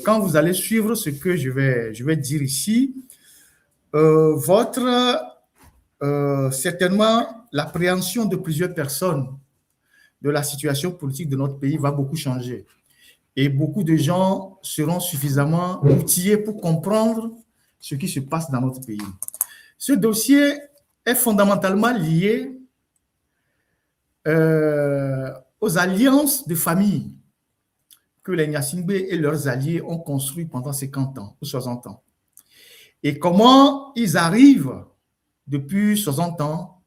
quand vous allez suivre ce que je vais dire ici, certainement, l'appréhension de plusieurs personnes de la situation politique de notre pays va beaucoup changer. Et beaucoup de gens seront suffisamment outillés pour comprendre ce qui se passe dans notre pays. Ce dossier est fondamentalement lié aux alliances de famille que les Gnassingbé et leurs alliés ont construites pendant 50 ans ou 60 ans. Et comment ils arrivent, depuis 60 ans,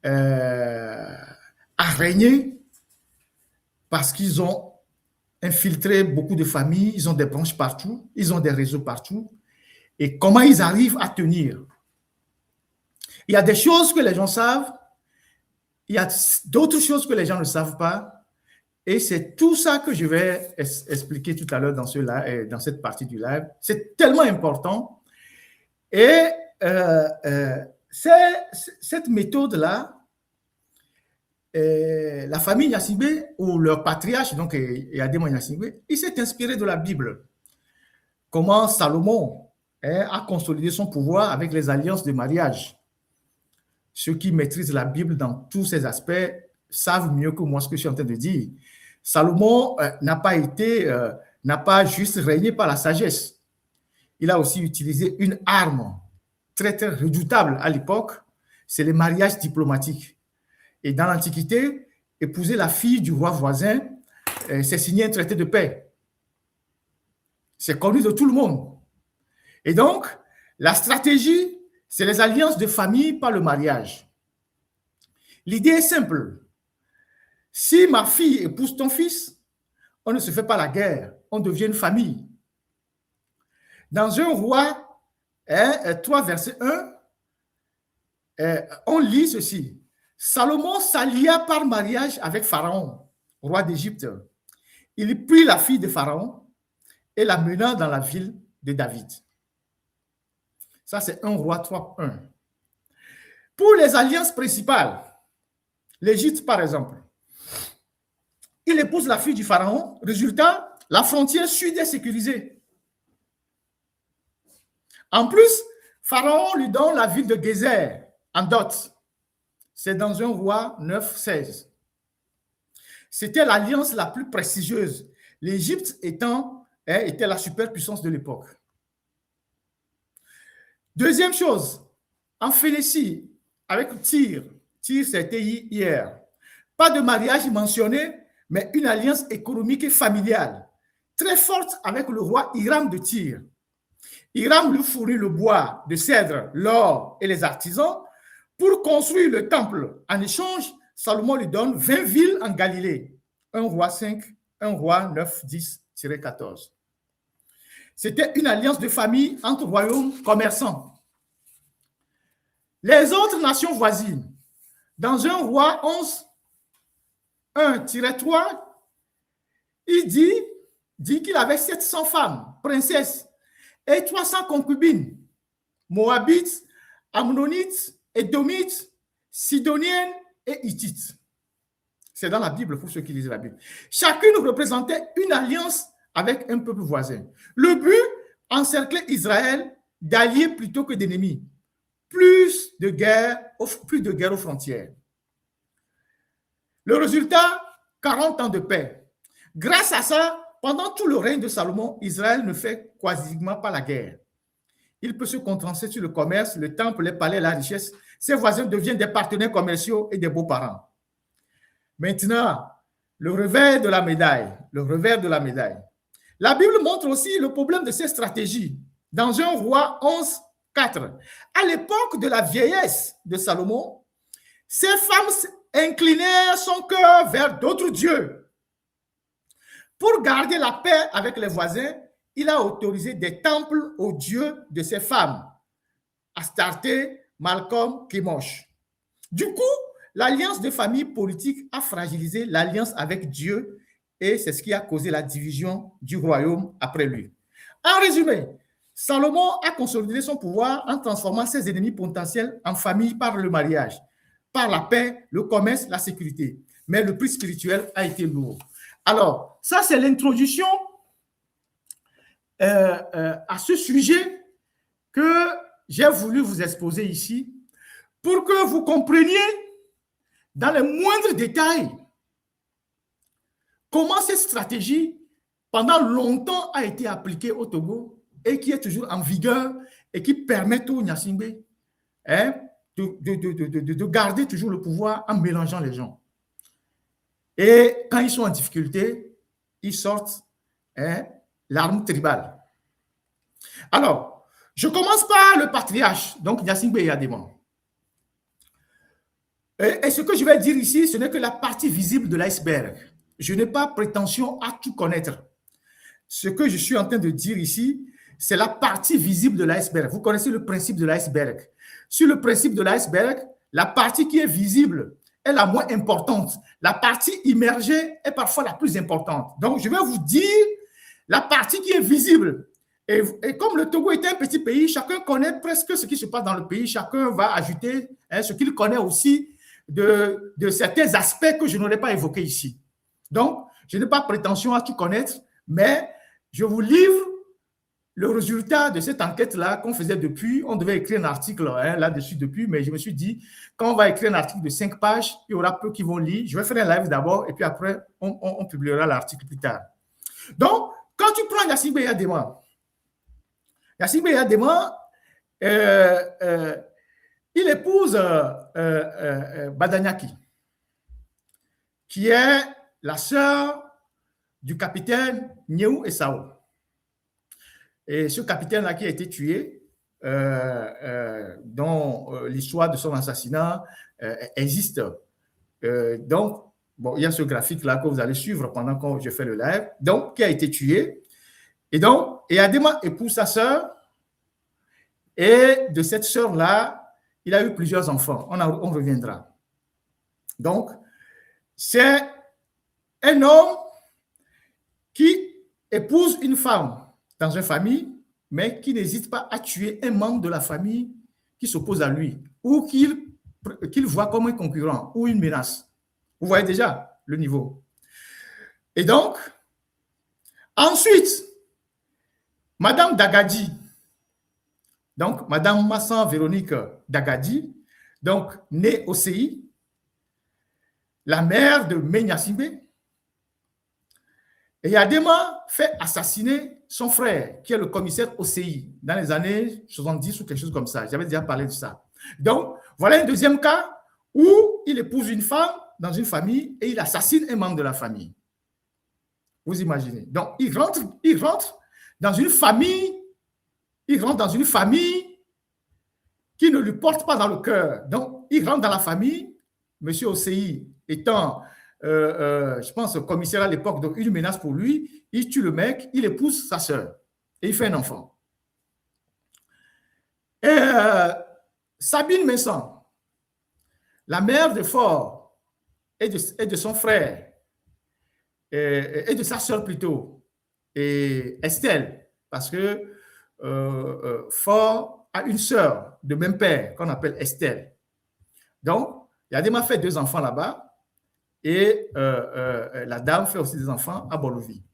à régner parce qu'ils ont infiltré beaucoup de familles, ils ont des branches partout, ils ont des réseaux partout. Et comment ils arrivent à tenir? Il y a des choses que les gens savent, il y a d'autres choses que les gens ne savent pas. Et c'est tout ça que je vais expliquer tout à l'heure dans cette partie du live. C'est tellement important. Et cette méthode-là, la famille Gnassingbé ou leur patriarche, donc Adéma Gnassingbé, il s'est inspiré de la Bible. Comment Salomon a consolidé son pouvoir avec les alliances de mariage. Ceux qui maîtrisent la Bible dans tous ses aspects savent mieux que moi ce que je suis en train de dire. Salomon n'a pas juste régné par la sagesse. Il a aussi utilisé une arme très, très redoutable à l'époque, c'est le mariage diplomatique. Et dans l'Antiquité, épouser la fille du roi voisin, c'est signer un traité de paix. C'est connu de tout le monde. Et donc, la stratégie, c'est les alliances de famille par le mariage. L'idée est simple. Si ma fille épouse ton fils, on ne se fait pas la guerre, on devient une famille. Dans un roi 3, verset 1, on lit ceci. Salomon s'allia par mariage avec Pharaon, roi d'Égypte. Il prit la fille de Pharaon et la mena dans la ville de David. Ça, c'est 1 roi 3, 1. Pour les alliances principales, l'Égypte, par exemple, il épouse la fille du Pharaon. Résultat, la frontière sud est sécurisée. En plus, Pharaon lui donne la ville de Gézer en dot. C'est dans 1 roi 9, 16. C'était l'alliance la plus prestigieuse. L'Égypte était la superpuissance de l'époque. Deuxième chose, en Phénicie, avec Tyr, c'était hier. Pas de mariage mentionné, mais une alliance économique et familiale, très forte avec le roi Hiram de Tyr. Hiram lui fournit le bois de cèdre, l'or et les artisans pour construire le temple. En échange, Salomon lui donne 20 villes en Galilée. 1 roi 5, 1 roi 9, 10-14. C'était une alliance de famille entre royaumes commerçants. Les autres nations voisines, dans 1 roi 11, 1-3, il dit qu'il avait 700 femmes, princesses, et 300 concubines, Moabites, Ammonites, Édomites, Sidoniennes et Hittites. C'est dans la Bible pour ceux qui lisent la Bible. Chacune représentait une alliance avec un peuple voisin. Le but, encercler Israël d'alliés plutôt que d'ennemis. Plus de guerre aux frontières. Le résultat, 40 ans de paix. Grâce à ça, pendant tout le règne de Salomon, Israël ne fait quasiment pas la guerre. Il peut se concentrer sur le commerce, le temple, les palais, la richesse. Ses voisins deviennent des partenaires commerciaux et des beaux-parents. Maintenant, le revers de la médaille. La Bible montre aussi le problème de ces stratégies. Dans 1 roi 11, 4, à l'époque de la vieillesse de Salomon, ces femmes inclinèrent son cœur vers d'autres dieux. Pour garder la paix avec les voisins, il a autorisé des temples aux dieux de ces femmes, Astarté, Malcolm, Kémosh. Du coup, l'alliance de famille politique a fragilisé l'alliance avec Dieu et c'est ce qui a causé la division du royaume après lui. En résumé, Salomon a consolidé son pouvoir en transformant ses ennemis potentiels en famille par le mariage, par la paix, le commerce, la sécurité. Mais le prix spirituel a été lourd. Alors, ça c'est l'introduction à ce sujet que j'ai voulu vous exposer ici pour que vous compreniez dans les moindres détails comment cette stratégie, pendant longtemps, a été appliquée au Togo et qui est toujours en vigueur et qui permet aux Gnassingbé de garder toujours le pouvoir en mélangeant les gens. Et quand ils sont en difficulté, ils sortent l'arme tribale. Alors, je commence par le patriarche, donc Gnassingbé Eyadema. Et ce que je vais dire ici, ce n'est que la partie visible de l'iceberg. Je n'ai pas prétention à tout connaître. Ce que je suis en train de dire ici, c'est la partie visible de l'iceberg. Vous connaissez le principe de l'iceberg. Sur le principe de l'iceberg, la partie qui est visible est la moins importante. La partie immergée est parfois la plus importante. Donc, je vais vous dire la partie qui est visible. Et comme le Togo est un petit pays, chacun connaît presque ce qui se passe dans le pays. Chacun va ajouter ce qu'il connaît aussi de certains aspects que je n'aurais pas évoqués ici. Donc, je n'ai pas prétention à tout connaître, mais je vous livre le résultat de cette enquête-là qu'on faisait depuis. On devait écrire un article là-dessus depuis, mais je me suis dit, quand on va écrire un article de 5 pages, il y aura peu qui vont lire. Je vais faire un live d'abord et puis après, on publiera l'article plus tard. Donc, quand tu prends Gnassingbé Eyadema, Gnassingbé Eyadema, il épouse Badanyaki, qui est la sœur du capitaine Nyeu Esao. Et ce capitaine-là qui a été tué, dont l'histoire de son assassinat existe. Donc, bon, il y a ce graphique-là que vous allez suivre pendant que je fais le live. Donc, qui a été tué. Et donc, Eyadema épouse sa sœur. Et de cette sœur-là, il a eu plusieurs enfants. On reviendra. Donc, c'est un homme qui épouse une femme dans une famille, mais qui n'hésite pas à tuer un membre de la famille qui s'oppose à lui ou qu'il voit comme un concurrent ou une menace. Vous voyez déjà le niveau. Et donc, ensuite, Madame Dagadi, donc Madame Massan Véronique Dagadi, donc née au CI, la mère de Gnassingbé, et Eyadema fait assassiner son frère, qui est le commissaire OCI, dans les années 70 ou quelque chose comme ça. J'avais déjà parlé de ça. Donc, voilà un deuxième cas où il épouse une femme dans une famille et il assassine un membre de la famille. Vous imaginez. Donc, il rentre dans une famille, qui ne lui porte pas dans le cœur. Donc, il rentre dans la famille, monsieur OCI étant je pense, commissaire à l'époque, donc une menace pour lui, il tue le mec, il épouse sa sœur et il fait un enfant. Et Sabine Messon, la mère de Fort et de son frère, et de sa sœur plutôt, et Estelle, parce que Fort a une sœur de même père qu'on appelle Estelle. Donc, Eyadema fait 2 enfants là-bas. Et la dame fait aussi des enfants à Bolovi.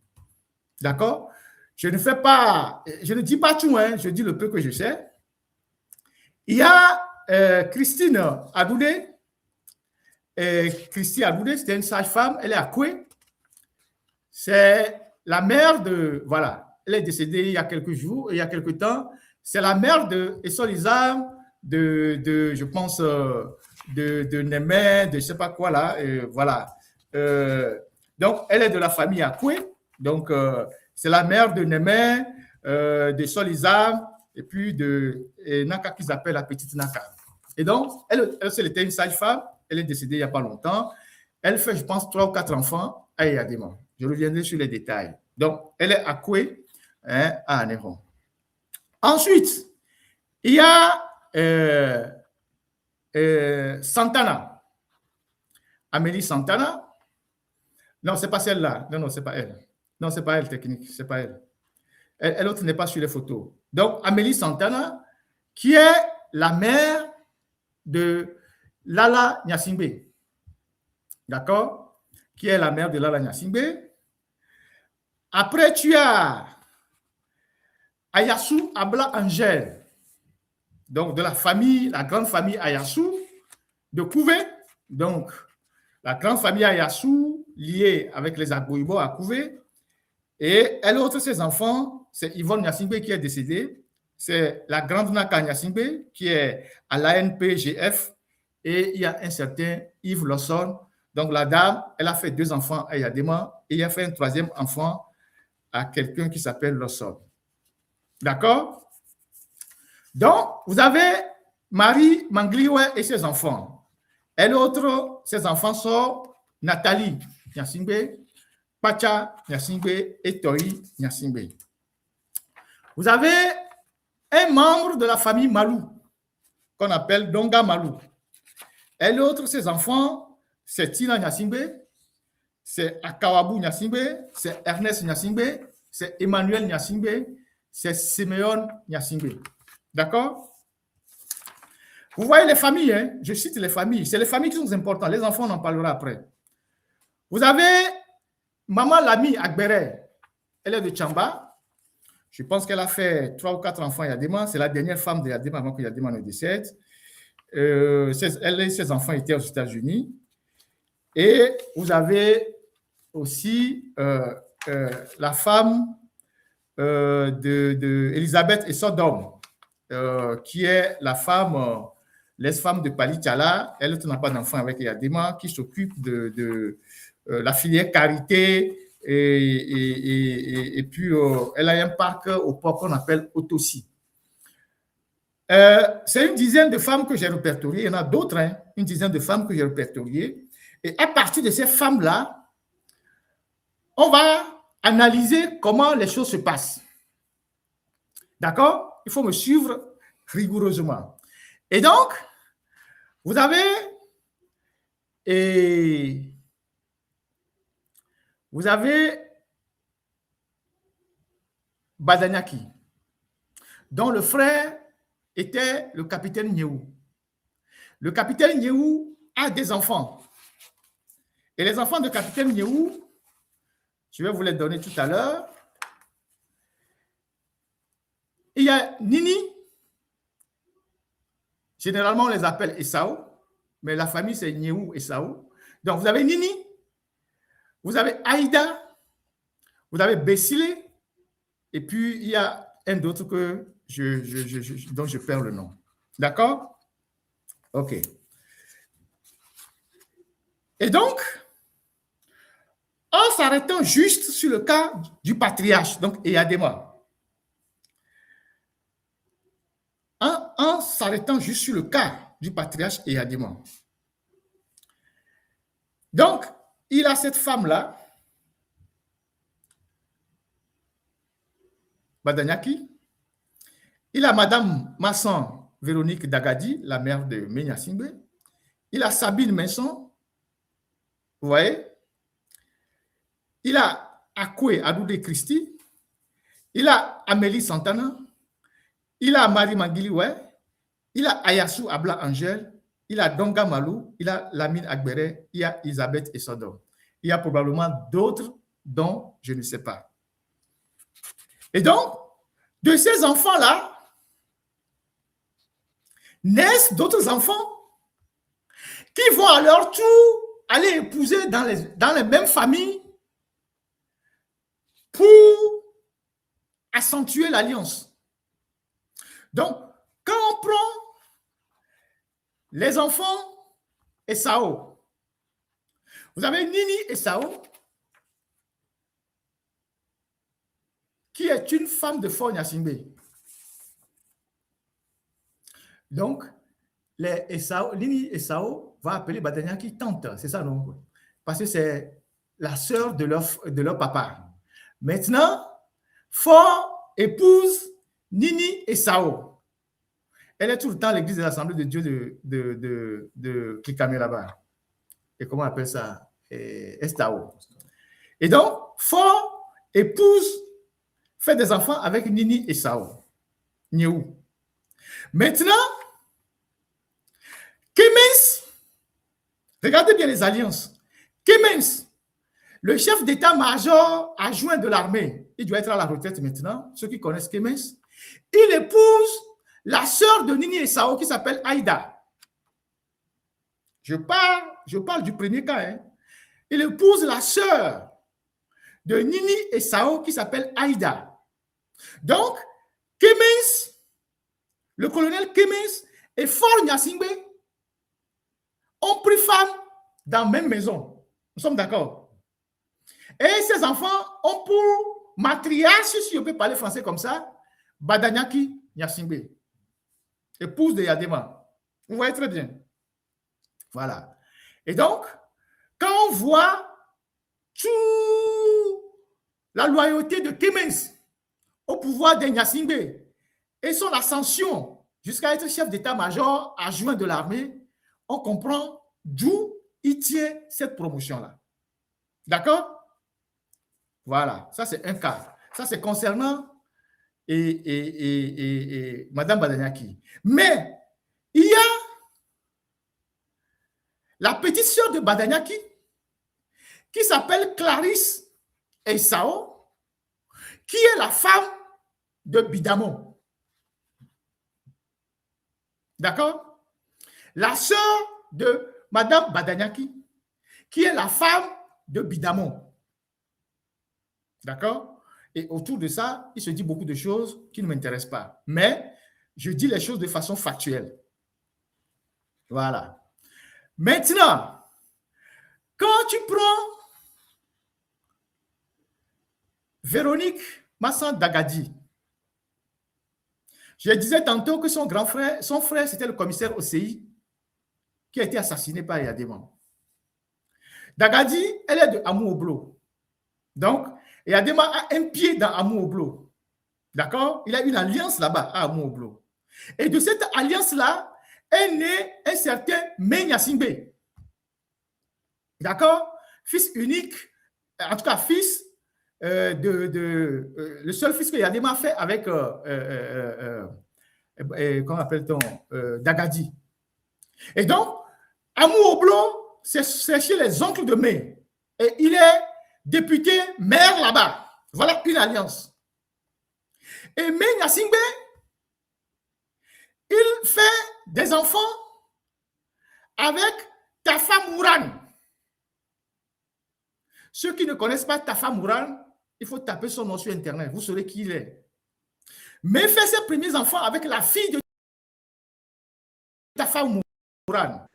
D'accord? Je ne dis pas tout, je dis le peu que je sais. Il y a Christine Adoudé. Christine Adoudé, c'était une sage-femme, elle est à Koué. C'est la mère de, voilà, elle est décédée il y a quelques jours, il y a quelques temps. C'est la mère de Essolizam, je pense, de Némé, de je ne sais pas quoi là, voilà. Donc, elle est de la famille Akoué, donc c'est la mère de Némé, de Solizam, et puis de Naka qu'ils appellent la petite Naka. Et donc, elle était une sage-femme, elle est décédée il n'y a pas longtemps. Elle fait, je pense, 3 ou 4 enfants à Eyadema. Je reviendrai sur les détails. Donc, elle est Akoué à Anéron. Ensuite, il y a Santana, Amélie Santana. Non, ce n'est pas celle-là. Non, ce n'est pas elle. Non, ce n'est pas elle, technique. Ce n'est pas elle. Elle autre n'est pas sur les photos. Donc, Amélie Santana, qui est la mère de Lala Gnassingbé. D'accord? Qui est la mère de Lala Gnassingbé. Après, tu as Ayasu Abla Angel, donc de la famille, la grande famille Ayasu de Kouvé. Donc, la grande famille Ayasu liée avec les Agboibo à Kouvé. Et elle autre, ses enfants, c'est Yvonne Nyasingbe qui est décédée. C'est la grande Naka Nyasingbe qui est à l'ANPGF. Et il y a un certain Yves Lawson. Donc, la dame, elle a fait 2 enfants à Yadema et elle a fait un 3e enfant à quelqu'un qui s'appelle Lawson. D'accord? Donc, vous avez Marie Mangliwe et ses enfants. Et l'autre, ses enfants sont Nathalie Nyasingbe, Pacha Nyasingbe et Toi Nyasingbe. Vous avez un membre de la famille Malou, qu'on appelle Donga Malou. Et l'autre, ses enfants, c'est Tina Nyasingbe, c'est Akawabu Nyasingbe, c'est Ernest Nyasingbe, c'est Emmanuel Nyasingbe, c'est Simeon Nyasingbe. D'accord? Vous voyez les familles, hein? Je cite les familles. C'est les familles qui sont importantes. Les enfants, on en parlera après. Vous avez Maman Lami Agbere. Elle est de Tchamba. Je pense qu'elle a fait 3 ou 4 enfants à Yadema. C'est la dernière femme de Yadema avant que Yadema ne décède. Elle et ses enfants étaient aux États-Unis. Et vous avez aussi la femme de Elisabeth et Sodom, qui est la femme, l'ex-femme de Pali Tchala. Elle n'a pas d'enfant avec Yadema, qui s'occupe de la filière carité. Et puis, elle a un parc au port qu'on appelle Otossi. C'est une dizaine de femmes que j'ai répertoriées. Il y en a d'autres, hein, une dizaine de femmes que j'ai répertoriées. Et à partir de ces femmes-là, on va analyser comment les choses se passent. D'accord? Il faut me suivre rigoureusement. Et donc, vous avez Badanyaki, dont le frère était le capitaine Nyehou. Le capitaine Nyehou a des enfants. Et les enfants de capitaine Nyehou, je vais vous les donner tout à l'heure. Il y a Nini. Généralement, on les appelle Esau, mais la famille, c'est Nyehou Esau. Donc, vous avez Nini, vous avez Aïda, vous avez Bessile, et puis il y a un autre que dont je perds le nom. D'accord? OK. Et donc, en s'arrêtant juste sur le cas du patriarche, donc Eyadema, en s'arrêtant juste sur le cas du patriarche Eyadema, donc, il a cette femme-là, Badanyaki. Il a Madame Masson Véronique Dagadi, la mère de Menyasingbe. Il a Sabine Messon, vous voyez. Il a Akwe Adoudé Christi. Il a Amélie Santana. Il a Marie Mangiliwe. Il a Ayasu Abla Angel. Il a Donga Malou. Il a Lamine Agbere. Il y a Elisabeth et Sodom. Il y a probablement d'autres dont je ne sais pas. Et donc, de ces enfants-là, naissent d'autres enfants qui vont à leur tour aller épouser dans les mêmes familles pour accentuer l'alliance. Donc, quand on prend les enfants Esau, vous avez Nini Esau, qui est une femme de Fort Nyasingbe. Donc, Nini Esau va appeler Badanyaki tante, c'est ça, non? Parce que c'est la sœur de leur papa. Maintenant, Fort épouse Nini Esau. Elle est tout le temps à l'église de l'Assemblée de Dieu de Klikame là-bas. Et comment on appelle ça? Estao. Et donc, Fort épouse, fait des enfants avec Nini Esau. Nyehou. Maintenant, Kemens, regardez bien les alliances. Kemens, le chef d'état-major adjoint de l'armée, il doit être à la retraite maintenant. Ceux qui connaissent Kemens, il épouse la sœur de Nini et Sao qui s'appelle Aïda. Je parle du premier cas. Hein. Il épouse la sœur de Nini et Sao qui s'appelle Aïda. Donc, Kemens, le colonel Kemens et Fort Nyasingbe ont pris femme dans la même maison. Nous sommes d'accord. Et ces enfants ont pour matriarche, si on peut parler français comme ça, Badanyaki Nyasingbe, épouse de Yadema. Vous voyez très bien. Voilà. Et donc, quand on voit toute la loyauté de Kemens au pouvoir de Nyasingbe et son ascension jusqu'à être chef d'état-major adjoint de l'armée, on comprend d'où il tient cette promotion-là. D'accord? Voilà, ça c'est un cas. Ça c'est concernant Madame Badanyaki. Mais il y a la petite sœur de Badanyaki qui s'appelle Clarisse Esao, qui est la femme de Bidamon. D'accord? La sœur de Madame Badanyaki, qui est la femme de Bidamon. D'accord? Et autour de ça, il se dit beaucoup de choses qui ne m'intéressent pas. Mais je dis les choses de façon factuelle. Voilà. Maintenant, quand tu prends Véronique Massan Dagadi, je disais tantôt que son frère, c'était le commissaire OCI qui a été assassiné par Yadema. Dagadi, elle est de Amou-Oblo. Donc, Yadema a un pied dans Amou-Oblo. D'accord? Il a une alliance là-bas à Amou-Oblo. Et de cette alliance-là est né un certain Menyasimbe. D'accord? Fils unique, en tout cas fils le seul fils que Yadema a fait avec, comment appelle-t-on, Dagadi. Et donc, Amou-Oblo, c'est chez les oncles de Mé. Et il est député maire là-bas. Voilà une alliance. Et Mé Nyasingbe, il fait des enfants avec Tafa Mouran. Ceux qui ne connaissent pas Tafa Mouran, il faut taper son nom sur Internet. Vous saurez qui il est. Mais il fait ses premiers enfants avec la fille de Tafa Mouran,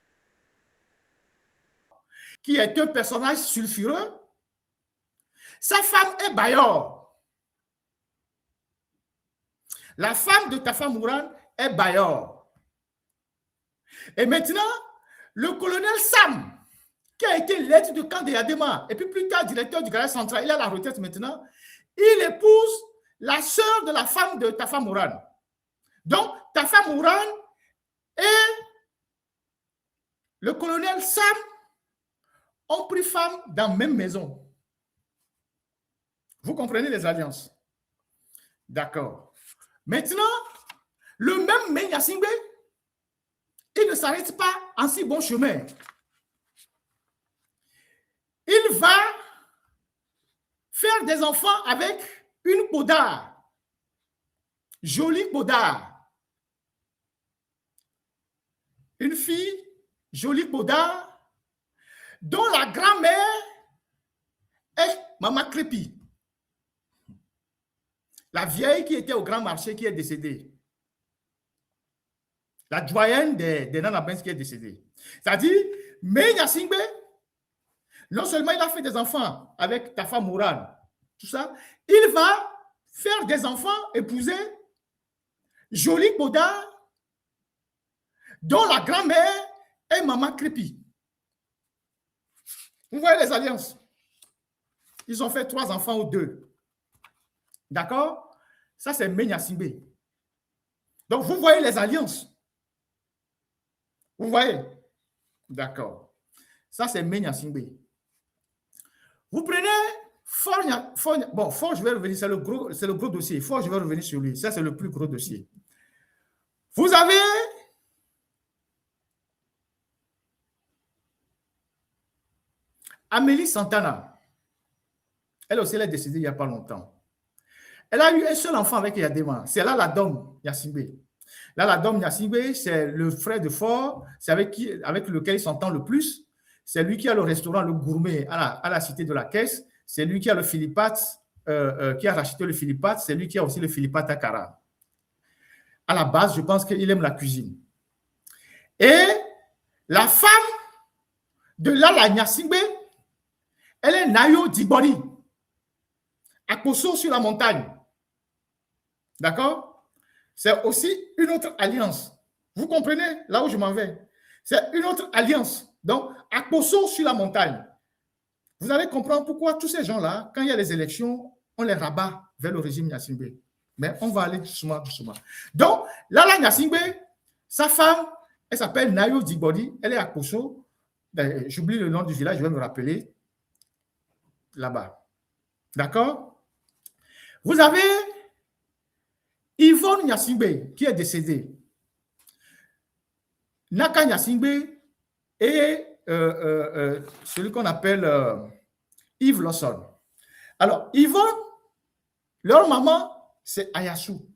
qui est un personnage sulfureux. Sa femme est Bayor. La femme de Tafa Mouran est Bayor. Et maintenant, le colonel Sam, qui a été l'aide de camp de Yadema, et puis plus tard directeur du garage central, il est à la retraite maintenant, il épouse la sœur de la femme de Tafa Mouran. Donc, Tafa Mouran et le colonel Sam ont pris femme dans la même maison. Vous comprenez les alliances? D'accord. Maintenant, le même Menyasimbe, il ne s'arrête pas en si bon chemin. Il va faire des enfants avec une Podar. Jolie Podar. Une fille, jolie Podar, dont la grand-mère est Maman Crépi. La vieille qui était au grand marché qui est décédée. La doyenne des Nanabens qui est décédée. C'est-à-dire, mais Nyasingbe, non seulement il a fait des enfants avec Tafa Mouran, tout ça, il va faire des enfants, épouser Jolie Podar, dont la grand-mère est Maman Crépi. Vous voyez les alliances? Ils ont fait 3 enfants ou 2. D'accord? Ça, c'est Menyasimbe. Donc, vous voyez les alliances. Vous voyez? D'accord. Ça, c'est Menyasimbe. Vous prenez Fort, je vais revenir, c'est le gros dossier. Fort, je vais revenir sur lui. Ça, c'est le plus gros dossier. Vous avez Amélie Santana. Elle aussi, elle est décédée il n'y a pas longtemps. Elle a eu un seul enfant avec Yadema. C'est là la Dom Gnassingbé. Là, la Dom Gnassingbé, c'est le frère de Fort, c'est avec lequel il s'entend le plus. C'est lui qui a le restaurant Le Gourmet à la cité de la Caisse. C'est lui qui a le Philippat, qui a racheté le Philippat. C'est lui qui a aussi le Philippat Akara. À la base, je pense qu'il aime la cuisine. Et la femme de Lala Gnassingbé, elle est Nayo Dibori, à Kosso sur la montagne. D'accord? C'est aussi une autre alliance. Vous comprenez là où je m'en vais? C'est une autre alliance. Donc, à Kosso sur la montagne. Vous allez comprendre pourquoi tous ces gens-là, quand il y a les élections, on les rabat vers le régime Gnassingbé. Mais on va aller doucement, doucement. Donc, Lala Gnassingbé, sa femme, elle s'appelle Nayo Dibori, elle est à Kosso. J'oublie le nom du village, je vais me rappeler. Là-bas. D'accord? Vous avez Yvonne Gnassingbé qui est décédée. Naka Gnassingbé et celui qu'on appelle Yves Lawson. Alors, Yvonne, leur maman, c'est Ayassou,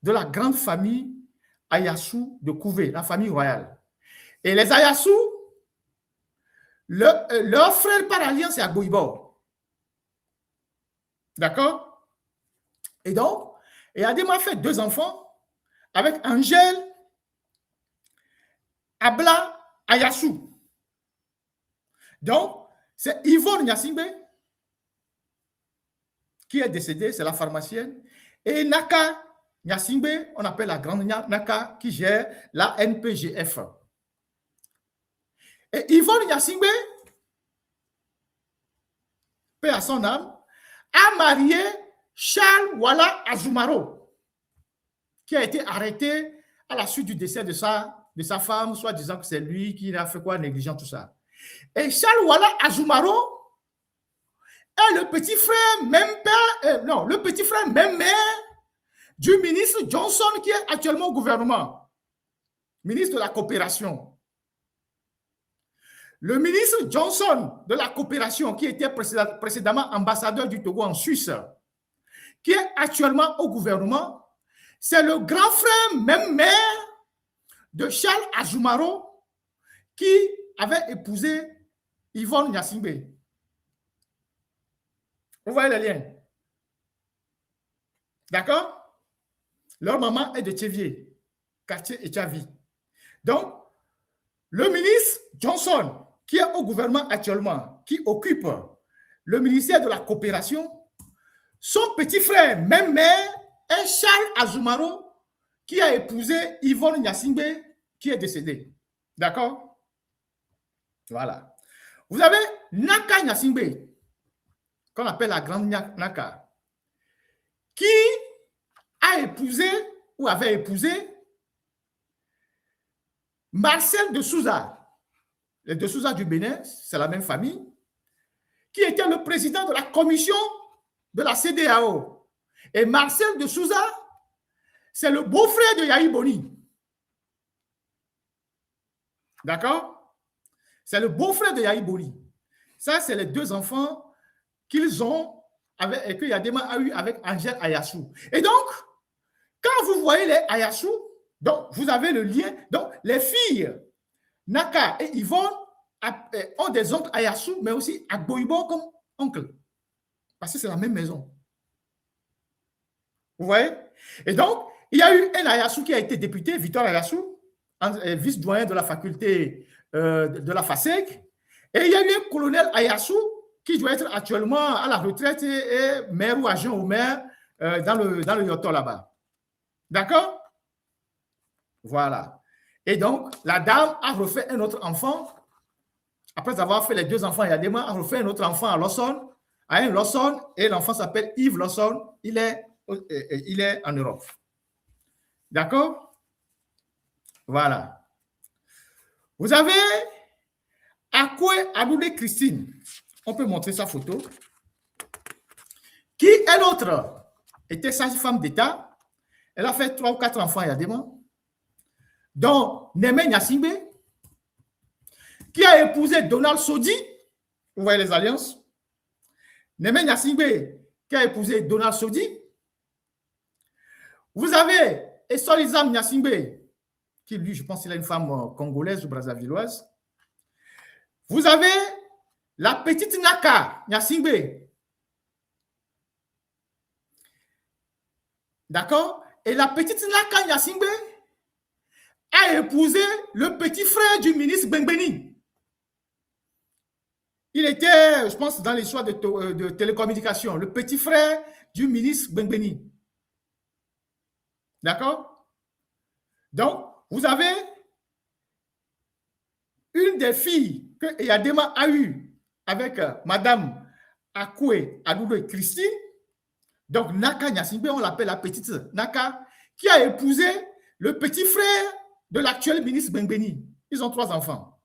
de la grande famille Ayassou de Kouvé, la famille royale. Et les Ayassou, leur frère par alliance, c'est Agboïbo. D'accord? Et donc, Adema fait 2 enfants avec Angèle Abla Ayassou. Donc, c'est Yvonne Gnassingbé qui est décédée, c'est la pharmacienne. Et Naka Gnassingbé, on appelle la grande Naka, qui gère la NPGF. Et Yvonne Gnassingbé, paix à son âme, a marié Charles Wala Azumaro, qui a été arrêté à la suite du décès de sa femme, soit disant que c'est lui qui a fait quoi, négligent, tout ça. Et Charles Wala Azumaro est le petit frère, le petit frère même mère du ministre Johnson qui est actuellement au gouvernement, ministre de la coopération. Le ministre Johnson de la coopération, qui était précédemment ambassadeur du Togo en Suisse, qui est actuellement au gouvernement, c'est le grand frère, même mère, de Charles Azumaro, qui avait épousé Yvonne Gnassingbé. Vous voyez le lien? D'accord? Leur maman est de Tchévier, quartier Etchavi. Donc, le ministre Johnson, qui est au gouvernement actuellement, qui occupe le ministère de la coopération, son petit frère, même mère, est Charles Azumaro, qui a épousé Yvonne Gnassingbé, qui est décédée. D'accord? Voilà. Vous avez Naka Gnassingbé, qu'on appelle la grande Naka, qui a épousé ou avait épousé Marcel de Souza. Les de Souza du Bénin, c'est la même famille, qui était le président de la commission de la CEDEAO. Et Marcel de Souza, c'est le beau-frère de Yahi Boni. D'accord? C'est le beau-frère de Yahi Boni. Ça, c'est les 2 enfants qu'ils ont, et que Yadema a eu avec Angèle Ayassou. Et donc, quand vous voyez les Ayassou, donc vous avez le lien. Donc, les filles Naka et Yvonne ont des oncles Ayassou, mais aussi Agboïbo comme oncle. Parce que c'est la même maison. Vous voyez? Et donc, il y a eu un Ayassou qui a été député, Victor Ayassou, vice-doyen de la faculté de la FASEG. Et il y a eu un colonel Ayassou qui doit être actuellement à la retraite et maire ou agent au maire dans le Yoto là-bas. D'accord? Voilà. Et donc, la dame a refait un autre enfant. Après avoir fait les 2 enfants, Yadema a refait un autre enfant à Lawson, et l'enfant s'appelle Yves Lawson. Il est en Europe. D'accord? Voilà. Vous avez Akwe Adoulé Christine. On peut montrer sa photo. Qui est l'autre? Était sage-femme d'État. Elle a fait 3 ou 4 enfants, Yadema. Donc, Némé Gnassingbé, qui a épousé Donald Sodi. Vous voyez les alliances? Némé Gnassingbé, qui a épousé Donald Sodi. Vous avez Essolizam Nyasingbe, qui lui, je pense qu'il a une femme congolaise ou brazzavilloise. Vous avez la petite Naka Nyasingbe. D'accord? Et la petite Naka Nyasingbe a épousé le petit frère du ministre Bengbeni. Il était, je pense, dans les choix de télécommunications, le petit frère du ministre Bengbeni. D'accord? Donc, vous avez une des filles que Eyadema a eue avec Madame Akoué Adoubé Christine. Donc, Naka Nyasingbe, on l'appelle la petite Naka, qui a épousé le petit frère de l'actuel ministre Bengbeni. Ils ont 3 enfants.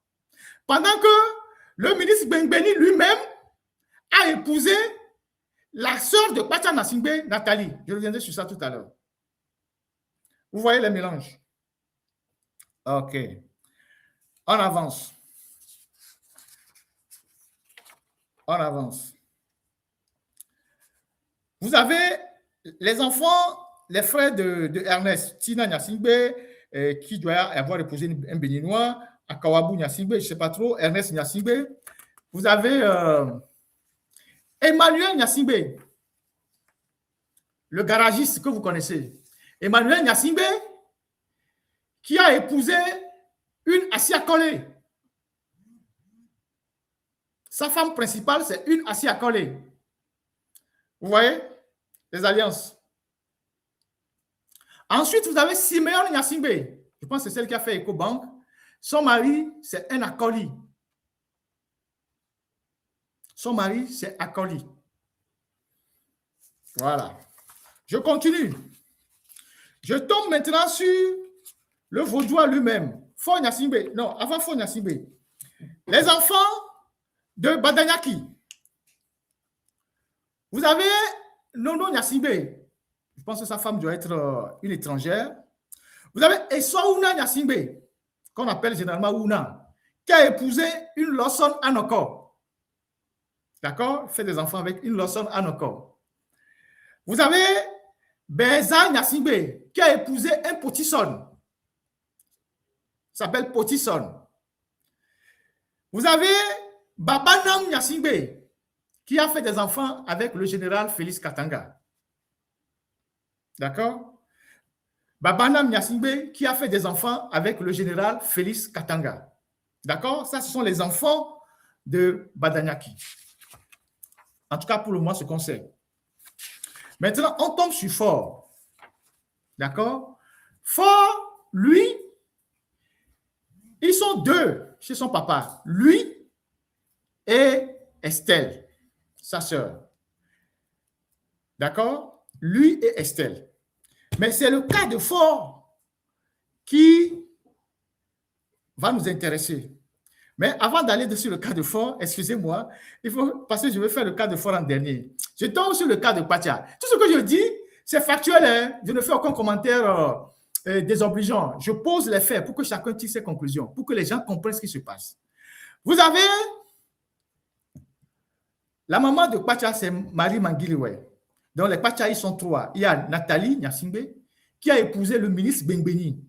Pendant que le ministre Bengbeni lui-même a épousé la sœur de Kwacha Nyasingbe, Nathalie. Je reviendrai sur ça tout à l'heure. Vous voyez les mélanges? OK. On avance. On avance. Vous avez les enfants, les frères de Ernest, Tina Nyasingbe, qui doit avoir épousé un Béninois, Akawabu Nyasingbe, je ne sais pas trop, Ernest Nyasingbe. Vous avez Emmanuel Nyasingbe, le garagiste que vous connaissez. Emmanuel Nyasingbe, qui a épousé une Assia Collé. Sa femme principale, c'est une Assia Collé. Vous voyez les alliances. Ensuite, vous avez Simeon Nyasingbe. Je pense que c'est celle qui a fait EcoBank. Son mari, c'est un Akoli. Son mari, c'est Akoli. Voilà. Je continue. Je tombe maintenant sur le vaudois lui-même. Fo Nyasingbe. Non, avant Fo Nyasingbe. Les enfants de Badanyaki. Vous avez Nono Nyasingbe. Je pense que sa femme doit être une étrangère. Vous avez Essouna Nyasingbe, qu'on appelle généralement Ouna, qui a épousé une Lawson Anoko. D'accord? Fait des enfants avec une Lawson Anoko. Vous avez Beza Nyasingbe, qui a épousé un Potisson. S'appelle Potisson. Vous avez Babanam Nyasingbe, qui a fait des enfants avec le général Félix Katanga. D'accord? Babanam Nyasingbe, qui a fait des enfants avec le général Félix Katanga. D'accord? Ça, ce sont les enfants de Badanyaki. En tout cas, pour le moment, ce qu'on sait. Maintenant, on tombe sur Fort. D'accord? Fort, lui, ils sont 2 chez son papa. Lui et Estelle, sa sœur. D'accord? Lui et Estelle. Mais c'est le cas de Fort qui va nous intéresser. Mais avant d'aller sur le cas de Fort, excusez-moi, parce que je vais faire le cas de Fort en dernier. Je tombe sur le cas de Kwacha. Tout ce que je dis, c'est factuel. Hein? Je ne fais aucun commentaire désobligeant. Je pose les faits pour que chacun tire ses conclusions, pour que les gens comprennent ce qui se passe. Vous avez la maman de Kwacha, c'est Marie Mangiliwe. Donc, les Kwacha, ils sont 3. Il y a Nathalie Nyasingbe, qui a épousé le ministre Bengbeni,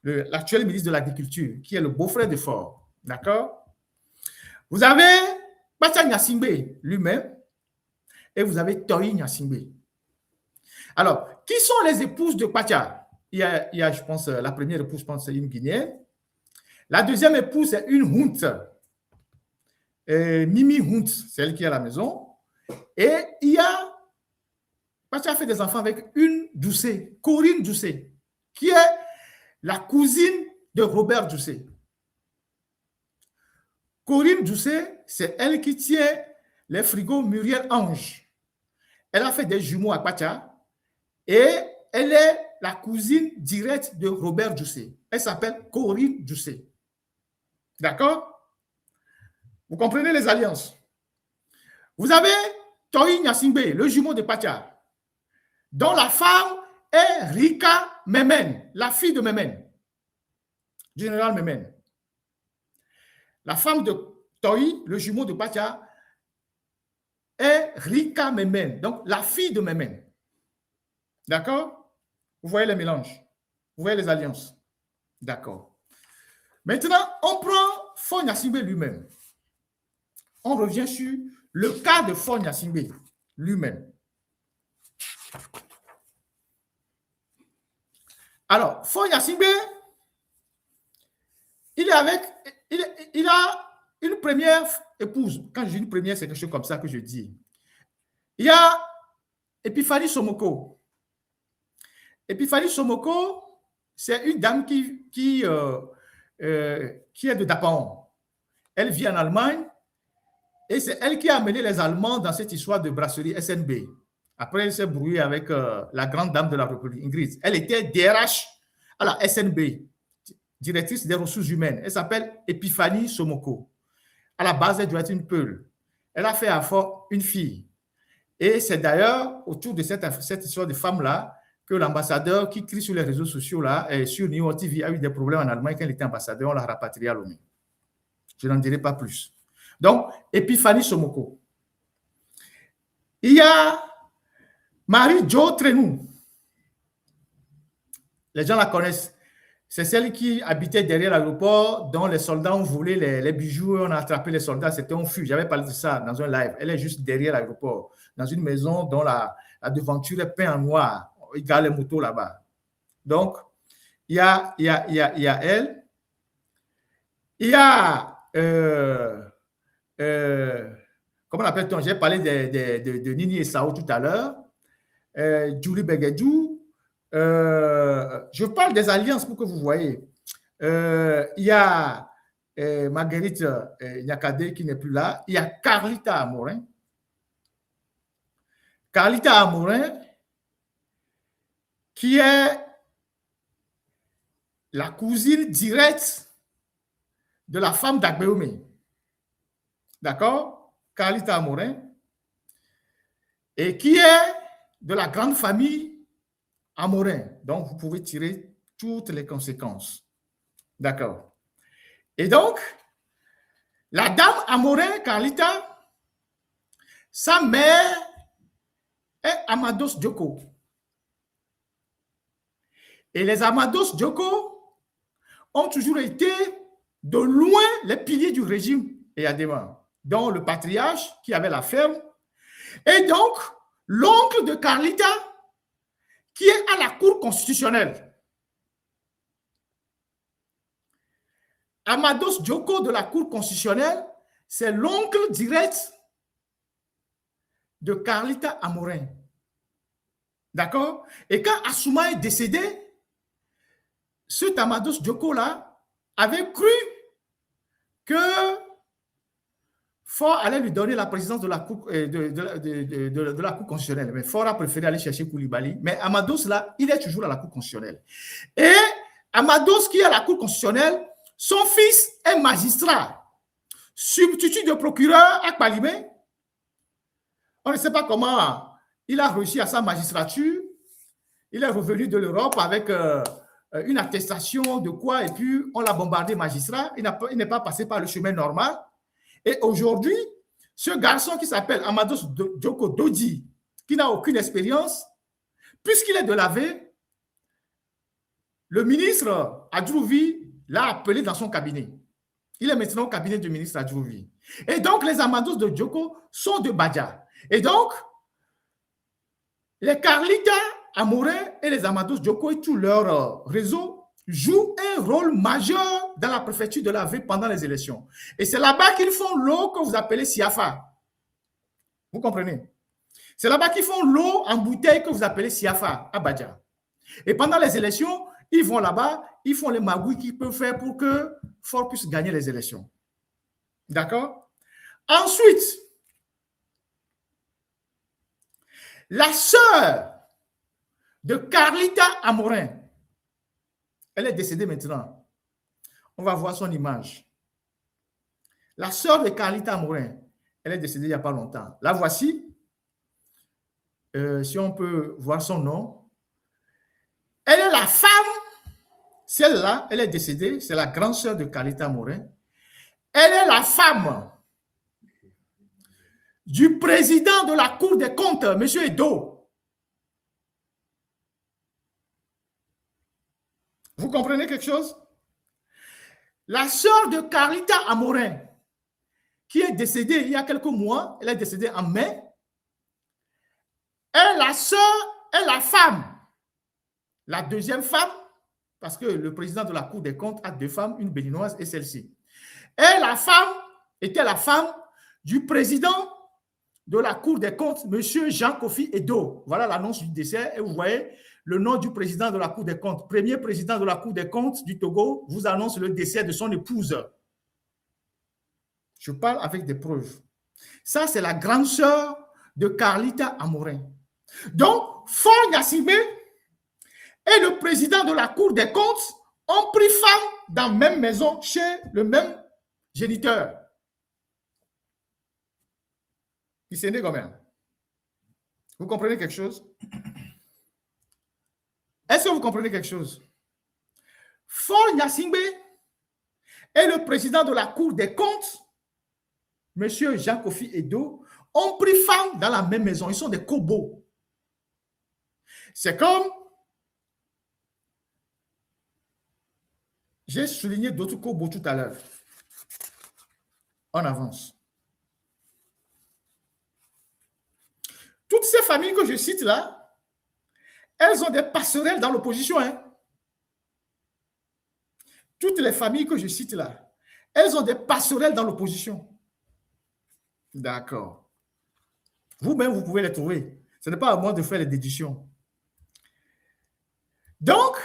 l'actuel ministre de l'Agriculture, qui est le beau-frère de Fort. D'accord? Vous avez Kwacha Nyasingbe lui-même, et vous avez Toi Nyasingbe. Alors, qui sont les épouses de Kwacha? Il y a, je pense, la première épouse, je pense, c'est une Guinéenne. La deuxième épouse, c'est une Hunt. Mimi Hunt, c'est elle qui est à la maison. Et il y a Kwacha a fait des enfants avec une Doucet, Corinne Doucet, qui est la cousine de Robert Doucet. Corinne Doucet, c'est elle qui tient les frigos Muriel Ange. Elle a fait des jumeaux à Kwacha et elle est la cousine directe de Robert Doucet. Elle s'appelle Corinne Doucet. D'accord? Vous comprenez les alliances? Vous avez Toi Nyasingbe, le jumeau de Kwacha, dont la femme est Rika Memen, la fille de Memen, général Memen. La femme de Toi, le jumeau de Kwacha, est Rika Memen, donc la fille de Memen. D'accord? Vous voyez les mélanges? Vous voyez les alliances? D'accord. Maintenant, on prend Faure Gnassingbé lui-même. On revient sur le cas de Faure Gnassingbé lui-même. Alors, Faure Gnassingbé, il a une première épouse. Quand je dis une première, c'est quelque chose comme ça que je dis. Il y a Epiphanie Somoko. Epiphanie Somoko, c'est une dame qui est de Dapaon. Elle vit en Allemagne et c'est elle qui a amené les Allemands dans cette histoire de brasserie SNB. Après, elle s'est brouillée avec la grande dame de la République, Ingrid. Elle était DRH à la SNB, directrice des ressources humaines. Elle s'appelle Epiphanie Somoko. À la base, elle doit être une Peul. Elle a fait à Fort une fille. Et c'est d'ailleurs autour de cette histoire de femme-là que l'ambassadeur qui crie sur les réseaux sociaux là, et sur New York TV a eu des problèmes en Allemagne quand il était ambassadeur, on l'a rapatrié à Lomé. Je n'en dirai pas plus. Donc, Epiphanie Somoko. Il y a Marie-Jo Trenou. Les gens la connaissent. C'est celle qui habitait derrière l'aéroport, dont les soldats ont volé les bijoux, on a attrapé les soldats, c'était un fût. J'avais parlé de ça dans un live. Elle est juste derrière l'aéroport, dans une maison dont la devanture est peinte en noir. Il garde les motos là-bas. Donc, il y a elle. Il y a, comment l'appelle-t-on? J'ai parlé de Nini et Sao tout à l'heure. Julie Begedou. Je parle des alliances pour que vous voyez. Il y a Marguerite Nyakade qui n'est plus là. Il y a Carlita Amorin. Carlita Amorin, qui est la cousine directe de la femme d'Agbeomé. D'accord? Carlita Amorin. Et qui est de la grande famille Amorin. Donc, vous pouvez tirer toutes les conséquences. D'accord. Et donc, la dame Amorin, Carlita, sa mère est Amados Djoko. Et les Amados Djoko ont toujours été de loin les piliers du régime Eyadema, dont le patriarche qui avait la ferme, et donc l'oncle de Carlita qui est à la Cour constitutionnelle. Amados Djoko de la Cour constitutionnelle, c'est l'oncle direct de Carlita Amorin. D'accord? Et quand Assouma est décédé, ce Amados Djoko-là avait cru que Faure allait lui donner la présidence de la Cour, de la Cour constitutionnelle. Mais Faure a préféré aller chercher Koulibaly. Mais Amados, là, il est toujours à la Cour constitutionnelle. Et Amados, qui est à la Cour constitutionnelle, son fils est magistrat, substitut de procureur à Kpalimé. On ne sait pas comment il a réussi à sa magistrature. Il est revenu de l'Europe avec une attestation de quoi, et puis on l'a bombardé magistrat. Il n'est pas passé par le chemin normal. Et aujourd'hui, ce garçon qui s'appelle Amados Djoko Dodi, qui n'a aucune expérience, puisqu'il est de l'AV, le ministre Adjouvi l'a appelé dans son cabinet. Il est maintenant au cabinet du ministre Adjouvi. Et donc, les Amados de Djoko sont de Badja. Et donc, les Carlita Amorin et les Amados Djoko et tout leur réseau jouent un rôle majeur dans la préfecture de l'AV pendant les élections. Et c'est là-bas qu'ils font l'eau que vous appelez Siafa. Vous comprenez? C'est là-bas qu'ils font l'eau en bouteille que vous appelez Siafa, à Badja. Et pendant les élections, ils vont là-bas, ils font les magouilles qu'ils peuvent faire pour que Faure puisse gagner les élections. D'accord? Ensuite, la sœur de Carlita Amorin, elle est décédée maintenant. On va voir son image. La sœur de Carlita Amorin, elle est décédée il n'y a pas longtemps. La voici. Si on peut voir son nom. Elle est la femme, celle-là, elle est décédée, c'est la grande sœur de Carlita Amorin. Elle est la femme du président de la Cour des comptes, M. Edo. Vous comprenez quelque chose? La sœur de Carlita Amorin, qui est décédée il y a quelques mois, elle est décédée en mai, est la sœur, est la femme, la deuxième femme, parce que le président de la Cour des comptes a deux femmes, une béninoise et celle-ci. Et la femme était la femme du président de la Cour des comptes, M. Jean-Kofi Edo. Voilà l'annonce du décès. Et vous voyez le nom du président de la Cour des comptes. Premier président de la Cour des comptes du Togo vous annonce le décès de son épouse. Je parle avec des preuves. Ça, c'est la grande sœur de Carlita Amorin. Donc, Faure Gnassingbé et le président de la Cour des comptes ont pris femme dans la même maison chez le même géniteur. Il s'est né combien? Vous comprenez quelque chose? Est-ce que vous comprenez quelque chose? Faure Gnassingbé et le président de la Cour des comptes, M. Jean-Kofi Edo, ont pris femme dans la même maison. Ils sont des kobos. C'est comme... J'ai souligné d'autres kobos tout à l'heure. On avance. Toutes ces familles que je cite là, elles ont des passerelles dans l'opposition. Hein? Toutes les familles que je cite là, elles ont des passerelles dans l'opposition. D'accord. Vous-même, vous pouvez les trouver. Ce n'est pas à moi de faire les déductions. Donc,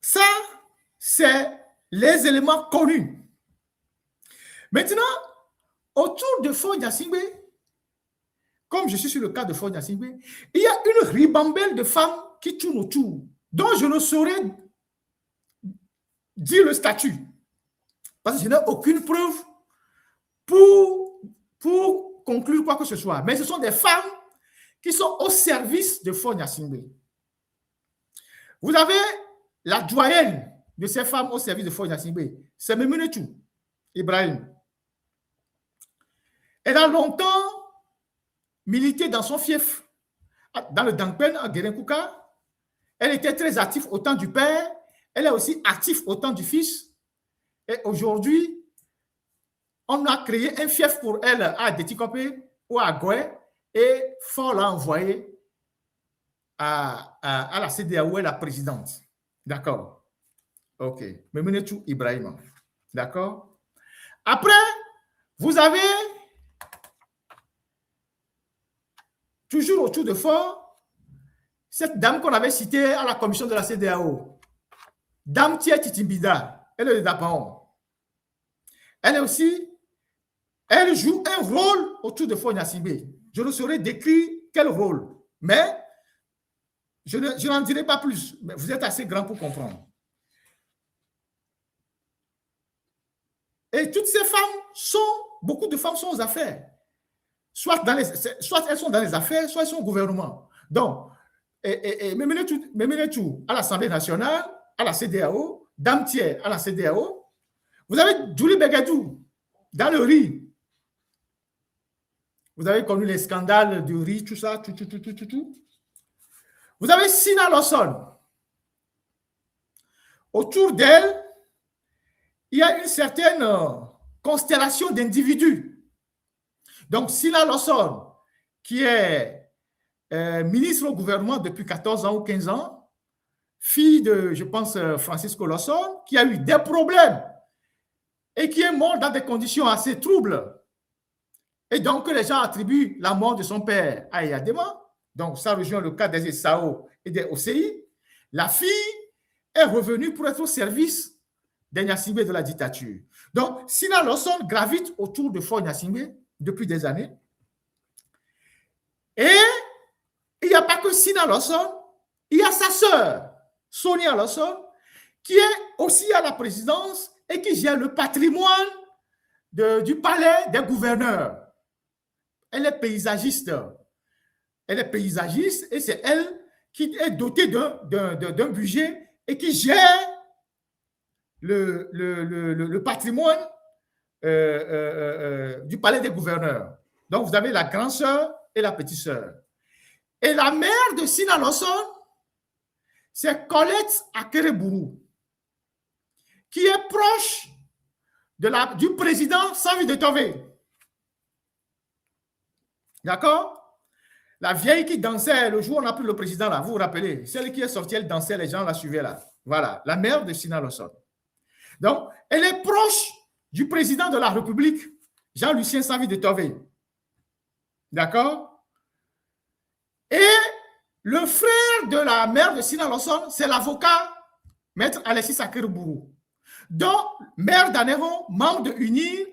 ça, c'est les éléments connus. Maintenant, autour de Faure Gnassingbé, comme je suis sur le cas de Faure Gnassingbé, il y a une ribambelle de femmes qui tournent autour, dont je ne saurais dire le statut. Parce que je n'ai aucune preuve pour conclure quoi que ce soit. Mais ce sont des femmes qui sont au service de Faure Gnassingbé. Vous avez la doyenne de ces femmes au service de Faure Gnassingbé, c'est Memenetou Ibrahim. Elle a longtemps milité dans son fief, dans le Dangpen, à Guérenkouka. Elle était très active au temps du père. Elle est aussi active au temps du fils. Et aujourd'hui, on a créé un fief pour elle à Detikopé ou à Goué. Et Faure l'a envoyé à la CEDEAO, la présidente. D'accord. OK. Memenetou Ibrahim. D'accord. Après, vous avez toujours autour de Faure cette dame qu'on avait citée à la commission de la CEDEAO, Dame Thier Titimbida, elle est de Dapaon. Elle est aussi, elle joue un rôle autour de Faure Gnassingbé. Je ne saurais décrire quel rôle, mais je n'en dirai pas plus. Mais vous êtes assez grand pour comprendre. Et toutes ces femmes beaucoup de femmes sont aux affaires. Soit elles sont dans les affaires, soit elles sont au gouvernement. Donc, Memenetou à l'Assemblée nationale, à la CEDEAO, Dame Thier à la CEDEAO. Vous avez Julie Beguedou dans le riz. Vous avez connu les scandales du riz, tout ça, tout. Vous avez Sina Lawson. Autour d'elle, il y a une certaine constellation d'individus. Donc, Sina Lawson, qui est ministre au gouvernement depuis 14 ans ou 15 ans, fille de, je pense, Francisco Lawson, qui a eu des problèmes et qui est mort dans des conditions assez troubles. Et donc, les gens attribuent la mort de son père à Eyadema. Donc, ça rejoint le cas des SAO et des OCI. La fille est revenue pour être au service des Gnassingbé de la dictature. Donc, Sina Lawson gravite autour de Faure Gnassingbé depuis des années. Et il n'y a pas que Sina Lawson, il y a sa sœur, Sonia Lawson, qui est aussi à la présidence et qui gère le patrimoine du palais des gouverneurs. Elle est paysagiste. Elle est paysagiste et c'est elle qui est dotée d'un budget et qui gère le patrimoine du palais des gouverneurs. Donc, vous avez la grande sœur et la petite sœur. Et la mère de Sina Lawson, c'est Colette Akereburu, qui est proche du président Savi de Tové. D'accord? La vieille qui dansait le jour où on a pris le président là, vous vous rappelez? Celle qui est sortie, elle dansait, les gens la suivaient là. Voilà, la mère de Sina Lawson. Donc, elle est proche du président de la République, Jean-Lucien Savi de Tové. D'accord? Et le frère de la mère de Sina Lawson, c'est l'avocat Maître Alexis Akereburu. Donc, maire d'Anéron, membre de UNIR,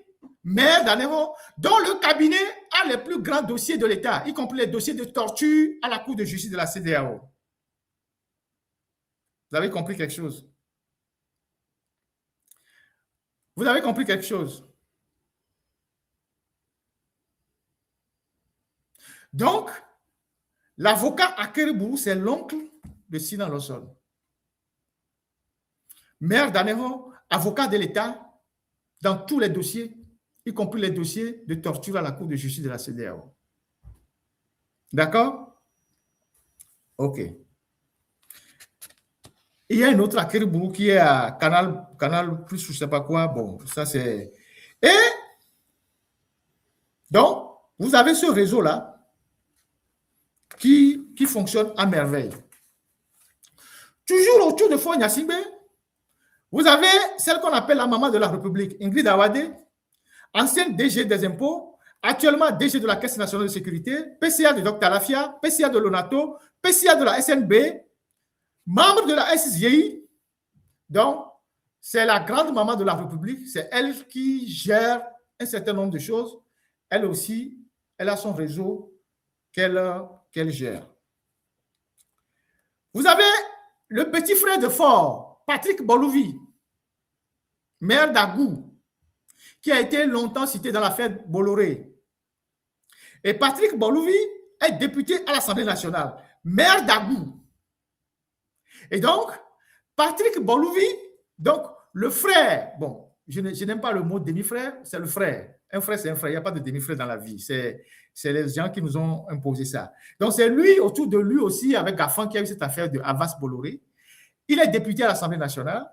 maire d'Anéron, dont le cabinet a les plus grands dossiers de l'État, y compris les dossiers de torture à la Cour de justice de la CEDEAO. Vous avez compris quelque chose? Vous avez compris quelque chose? Donc, l'avocat Akereburu, c'est l'oncle de Sina Lawson. Maire d'Anéron, avocat de l'État dans tous les dossiers, y compris les dossiers de torture à la Cour de justice de la CEDEAO. D'accord? OK. Il y a une autre Akereburu qui est à Canal Plus, je ne sais pas quoi. Bon, ça c'est... Et donc, vous avez ce réseau-là qui fonctionne à merveille. Toujours autour de Faure Gnassingbé, vous avez celle qu'on appelle la maman de la République, Ingrid Awade, ancienne DG des impôts, actuellement DG de la Caisse nationale de sécurité, PCA de Dr Lafia, PCA de l'ONATO, PCA de la SNB, membre de la SSGI. Donc, c'est la grande maman de la République, c'est elle qui gère un certain nombre de choses. Elle aussi, elle a son réseau qu'elle gère. Vous avez le petit frère de Faure, Patrick Bolouvi, maire d'Agou, qui a été longtemps cité dans l'affaire Bolloré. Et Patrick Bolouvi est député à l'Assemblée nationale, maire d'Agou. Et donc, Patrick Bolouvi, donc le frère, bon, je n'aime pas le mot demi-frère, c'est le frère. Un frère, c'est un frère, il n'y a pas de demi-frère dans la vie. C'est les gens qui nous ont imposé ça. Donc, c'est lui, autour de lui aussi, avec Gafan, qui a eu cette affaire de Havas Bolloré. Il est député à l'Assemblée nationale.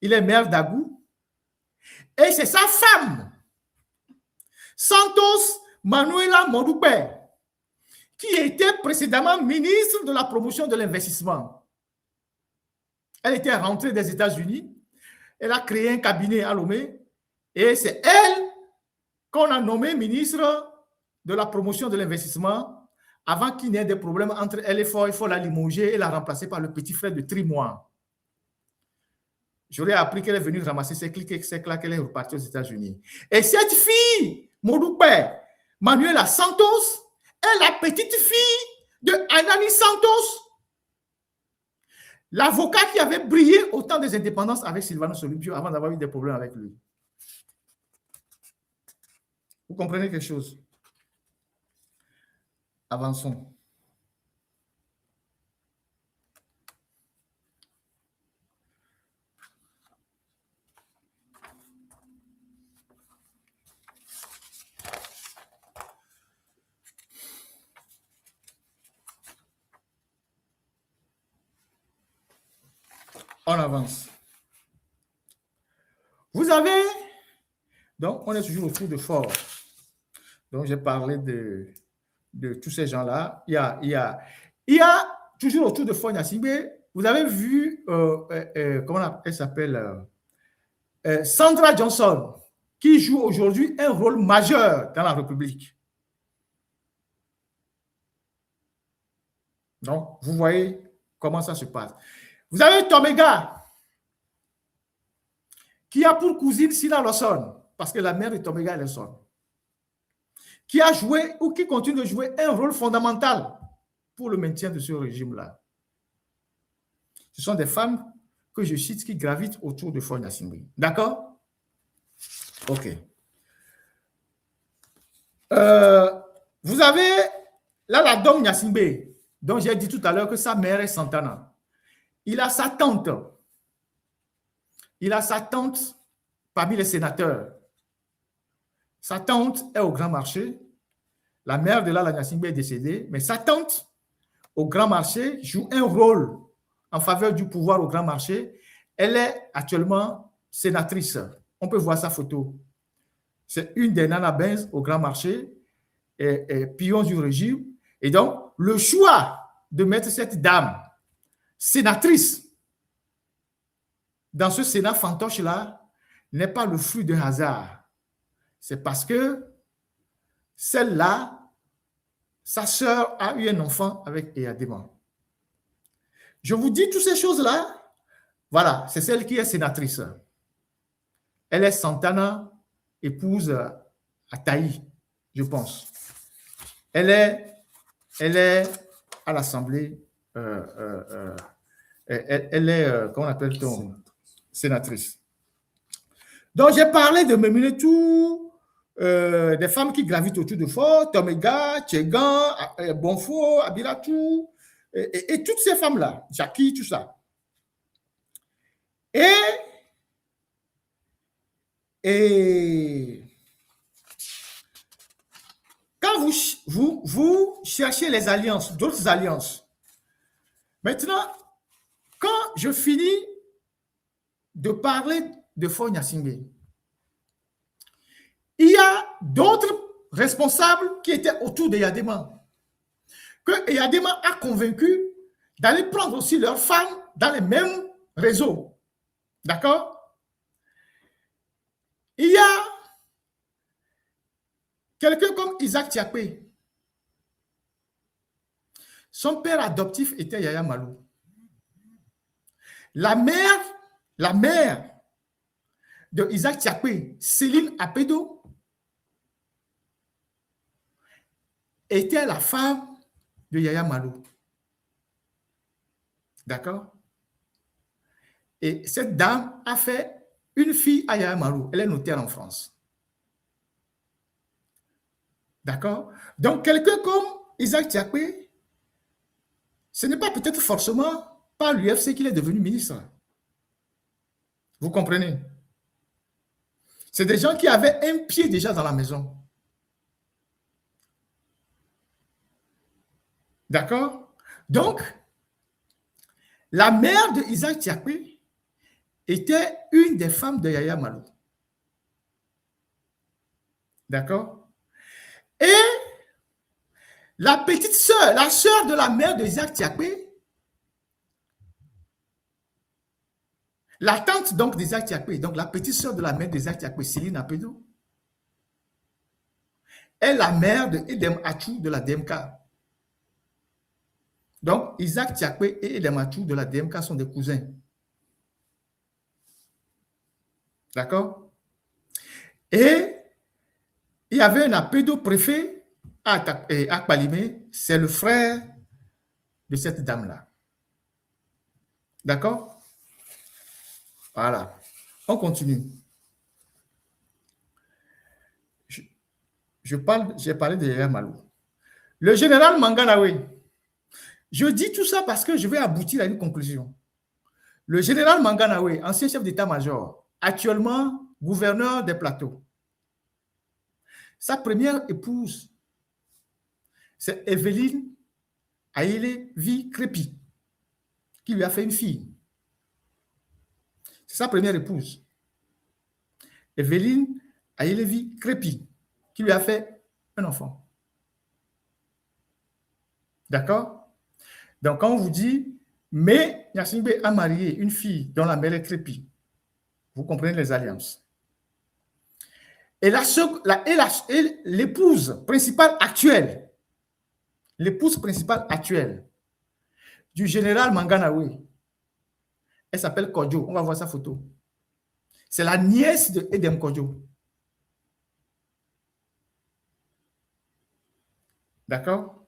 Il est maire d'Agou. Et c'est sa femme, Santos Manuela Modupe, qui était précédemment ministre de la promotion de l'investissement. Elle était rentrée des États-Unis. Elle a créé un cabinet à Lomé. Et c'est elle qu'on a nommée ministre de la promotion de l'investissement avant qu'il n'y ait des problèmes entre elle et Faure. Il faut la limoger et la remplacer par le petit frère de Trimois. J'aurais appris qu'elle est venue ramasser ses clics et ses claques, qu'elle est repartie aux États-Unis. Et cette fille, Modupe, Manuela Santos, est la petite fille de Anani Santos, l'avocat qui avait brillé au temps des indépendances avec Sylvanus Olympio avant d'avoir eu des problèmes avec lui. Vous comprenez quelque chose? Avançons. On avance. Vous avez, donc on est toujours autour de Faure. Donc j'ai parlé de tous ces gens-là. Il y a toujours autour de Faure Gnassingbé, vous avez vu, comment elle s'appelle, Sandra Johnson, qui joue aujourd'hui un rôle majeur dans la République. Donc, vous voyez comment ça se passe. Vous avez Tomega, qui a pour cousine Sina Lawson, parce que la mère de Tomega est Lawson, qui a joué ou qui continue de jouer un rôle fondamental pour le maintien de ce régime-là. Ce sont des femmes que je cite qui gravitent autour de Faure Gnassingbé. D'accord? OK. Vous avez là la Dom Gnassingbé, dont j'ai dit tout à l'heure que sa mère est Santana. Il a sa tante. Il a sa tante parmi les sénateurs. Sa tante est au Grand Marché. La mère de Lala Gnassingbé est décédée, mais sa tante, au Grand Marché, joue un rôle en faveur du pouvoir au grand marché. Elle est actuellement sénatrice. On peut voir sa photo. C'est une des Nana Benz au grand marché, et pion du régime. Et donc, le choix de mettre cette dame sénatrice dans ce Sénat fantoche-là n'est pas le fruit de hasard. C'est parce que celle-là, sa sœur a eu un enfant avec Eyadema. Je vous dis toutes ces choses-là. Voilà, c'est celle qui est sénatrice. Elle est Santana, épouse à Taï, je pense. Elle est à l'Assemblée. Elle est, comment appelle-t-on, sénatrice. Donc, j'ai parlé de Meminatu, des femmes qui gravitent autour de Fort, Tomega, Tchegan, Bonfo, Abilatou, et toutes ces femmes-là, Jackie, tout ça. Et quand vous cherchez les alliances, d'autres alliances, maintenant, quand je finis de parler de Faure Gnassingbé, il y a d'autres responsables qui étaient autour de Eyadema, que Eyadema a convaincu d'aller prendre aussi leurs femmes dans les mêmes réseaux. D'accord? Il y a quelqu'un comme Isaac Tiakpe. Son père adoptif était Yaya Malou. La mère de Isaac Tiakpe, Céline Apedo, était la femme de Yaya Malou. D'accord? Et cette dame a fait une fille à Yaya Malou. Elle est notaire en France. D'accord? Donc, quelqu'un comme Isaac Tiakpe, ce n'est pas peut-être forcément par l'UFC qu'il est devenu ministre. Vous comprenez? C'est des gens qui avaient un pied déjà dans la maison. D'accord? Donc, la mère de Isaac Tiakpe était une des femmes de Yaya Malou. D'accord? Et la petite sœur, la sœur de la mère de Isaac Tiakpe, la tante donc d'Isaac Tiakpe, donc la petite sœur de la mère d'Isaac Tiakpe, Céline Apedo, est la mère de Edem Achou de la DMK. Donc, Isaac Tiakpe et Edem Achou de la DMK sont des cousins. D'accord? Et il y avait un Apedo préfet à Kpalimé, c'est le frère de cette dame-là. D'accord? Voilà. On continue. J'ai parlé de Yaya Malou. Le général Manganawe. Je dis tout ça parce que je vais aboutir à une conclusion. Le général Manganawe, ancien chef d'état-major, actuellement gouverneur des Plateaux. Sa première épouse, c'est Evelyne Aïlevi Crépi, qui lui a fait une fille. C'est sa première épouse. Evelyne Aïlevi Crépi, qui lui a fait un enfant. D'accord? Donc, quand on vous dit, mais Gnassingbé a marié une fille dont la mère est Crépi, vous comprenez les alliances. Et l'épouse principale actuelle du général Manganawe, elle s'appelle Kodjo. On va voir sa photo. C'est la nièce de Edem Kodjo. D'accord?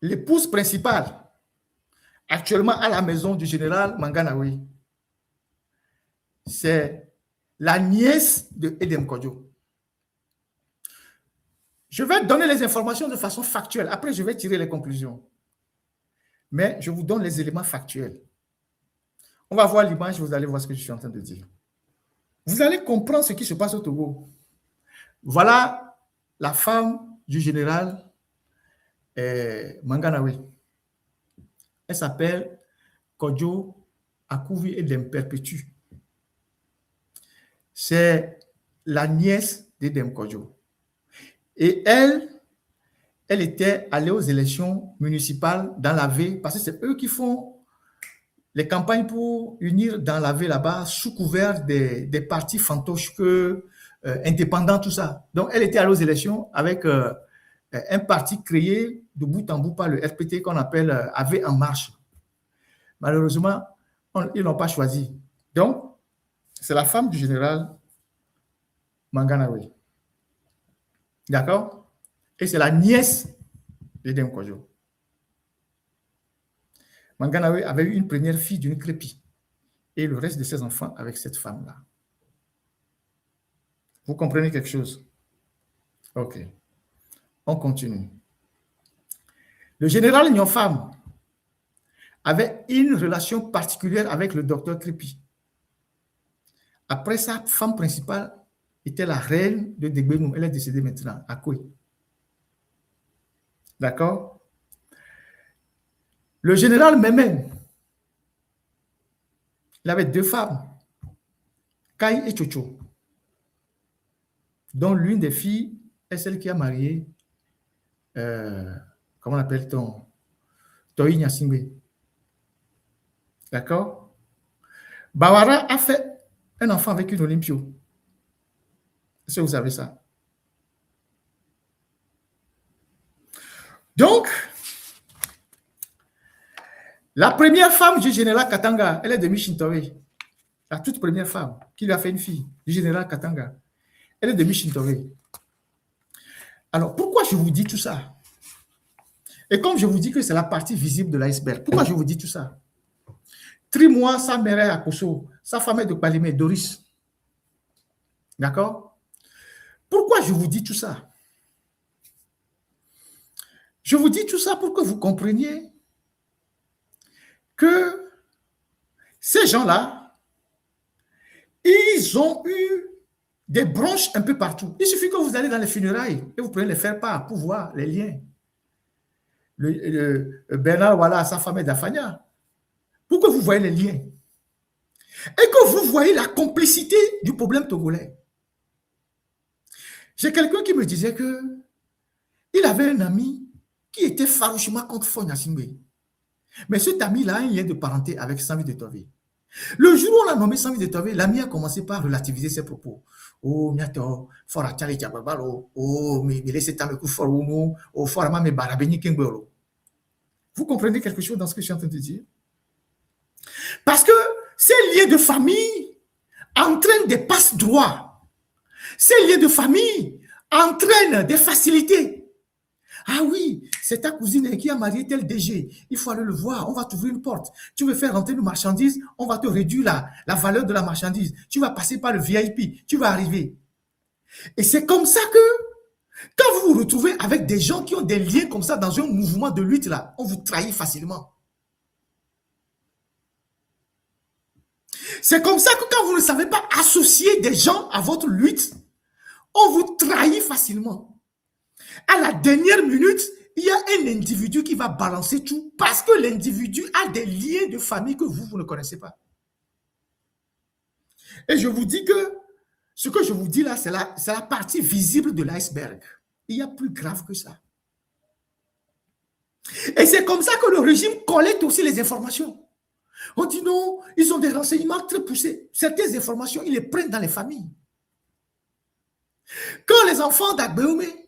L'épouse principale, actuellement à la maison du général Manganawe, c'est la nièce de Edem Kodjo. Je vais donner les informations de façon factuelle. Après, je vais tirer les conclusions. Mais je vous donne les éléments factuels. On va voir l'image, vous allez voir ce que je suis en train de dire. Vous allez comprendre ce qui se passe au Togo. Voilà la femme du général Manganawe. Elle s'appelle Kojo Akuvi Edem Perpétue. C'est la nièce d'Edem Kojo. Et elle était allée aux élections municipales dans la ville, parce que c'est eux qui font les campagnes pour unir dans la ville là-bas, sous couvert des partis fantoches indépendants, tout ça. Donc, elle était allée aux élections avec un parti créé de bout en bout par le RPT qu'on appelle AV en marche. Malheureusement, ils n'ont pas choisi. Donc, c'est la femme du général Manganawe. D'accord? Et c'est la nièce d'Edem Kojo. Manganawe avait eu une première fille d'une crépie et le reste de ses enfants avec cette femme-là. Vous comprenez quelque chose? Ok. On continue. Le général Nyonfam avait une relation particulière avec le docteur Crépy. Après, sa femme principale était la reine de Degbenou. Elle est décédée maintenant à Koué. D'accord? Le général Memen, il avait deux femmes, Kai et Chocho, dont l'une des filles est celle qui a marié, comment appelle-t-on, Toi Nyasingbe. D'accord? Bawara a fait un enfant avec une Olympio. Est-ce que vous savez ça? Donc, la première femme du général Katanga, elle est de Michintowe. La toute première femme qui lui a fait une fille, du général Katanga, elle est de Michintowe. Alors, pourquoi je vous dis tout ça? Et comme je vous dis que c'est la partie visible de l'iceberg, pourquoi je vous dis tout ça? Trimois, sa mère est à Koso, sa femme est de Palimé, Doris. D'accord? Pourquoi je vous dis tout ça? Je vous dis tout ça pour que vous compreniez que ces gens-là, ils ont eu des branches un peu partout. Il suffit que vous allez dans les funérailles et vous prenez les faire part pour voir les liens. Bernard, voilà, sa femme est d'Afania. Pour que vous voyez les liens. Et que vous voyez la complicité du problème togolais. J'ai quelqu'un qui me disait que il avait un ami qui était farouchement contre Fonya Singbe. Mais cet ami-là a un lien de parenté avec Sami de Tové. Le jour où on l'a nommé Sami de Tové, l'ami a commencé par relativiser ses propos. Oh, miato, fora chali chababalo, oh, mais laissez ta me kouforumu, oh, fora ma me barabeni kengbolo. Vous comprenez quelque chose dans ce que je suis en train de dire? Parce que ces liens de famille entraînent des passe-droits. Ces liens de famille entraînent des facilités. Ah oui, c'est ta cousine qui a marié tel DG. Il faut aller le voir, on va t'ouvrir une porte. Tu veux faire rentrer une marchandise, on va te réduire la valeur de la marchandise. Tu vas passer par le VIP, tu vas arriver. Et c'est comme ça que, quand vous vous retrouvez avec des gens qui ont des liens comme ça dans un mouvement de lutte, là, on vous trahit facilement. C'est comme ça que quand vous ne savez pas associer des gens à votre lutte, on vous trahit facilement. À la dernière minute, il y a un individu qui va balancer tout parce que l'individu a des liens de famille que vous ne connaissez pas. Et je vous dis que ce que je vous dis là, c'est la partie visible de l'iceberg. Il y a plus grave que ça. Et c'est comme ça que le régime collecte aussi les informations. On dit non, ils ont des renseignements très poussés. Certaines informations, ils les prennent dans les familles. Quand les enfants d'Agbeoumé,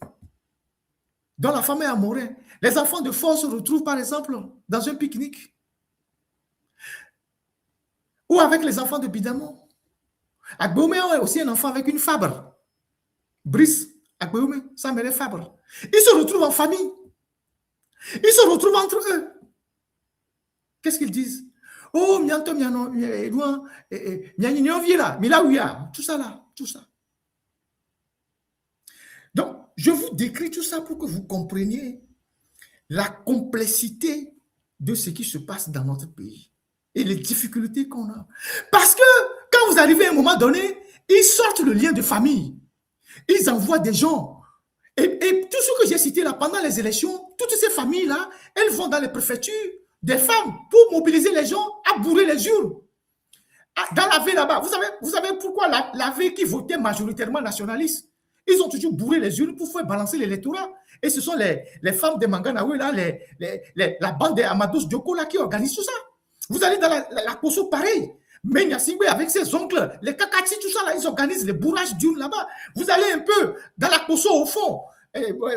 dont la femme est amoureux, les enfants de force se retrouvent par exemple dans un pique-nique. Ou avec les enfants de Bidamo. Agbeoumé a aussi un enfant avec une Fabre. Brice, Agbeoumé, sa mère est Fabre. Ils se retrouvent en famille. Ils se retrouvent entre eux. Qu'est-ce qu'ils disent? Oh, mianto, miano, loin, mianignon, là, milaouya, tout ça là, tout ça. Donc, je vous décris tout ça pour que vous compreniez la complexité de ce qui se passe dans notre pays et les difficultés qu'on a. Parce que quand vous arrivez à un moment donné, ils sortent le lien de famille. Ils envoient des gens. Et tout ce que j'ai cité là, pendant les élections, toutes ces familles-là, elles vont dans les préfectures des femmes pour mobiliser les gens à bourrer les urnes. Dans la ville là-bas, vous savez pourquoi la ville qui votait majoritairement nationaliste, ils ont toujours bourré les urnes pour faire balancer l'électorat. Et ce sont les femmes de Manganawe, là, la bande d'Amados Dioko là, qui organisent tout ça. Vous allez dans la Koso, pareil. Mais Nyasingbe avec ses oncles, les Kakati, tout ça, là, ils organisent les bourrages d'urnes là-bas. Vous allez un peu dans la Koso au fond.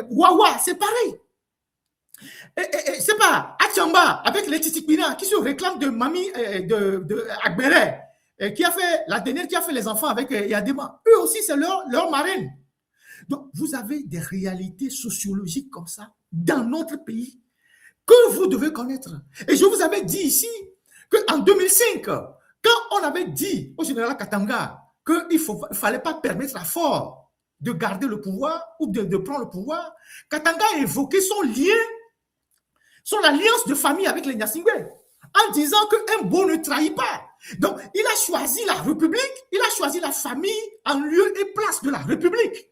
Wawa, c'est pareil. C'est pas Achamba avec les Titikpina qui se réclament de Mami de Agbere, qui a fait la dernière qui a fait les enfants avec Yadema. Eux aussi, c'est leur marraine. Donc, vous avez des réalités sociologiques comme ça dans notre pays que vous devez connaître. Et je vous avais dit ici qu'en 2005, quand on avait dit au général Katanga qu'il ne fallait pas permettre à Fort de garder le pouvoir ou de prendre le pouvoir, Katanga a évoqué son alliance de famille avec les Nyasingbe en disant qu'un beau ne trahit pas. Donc, il a choisi la République, il a choisi la famille en lieu et place de la République.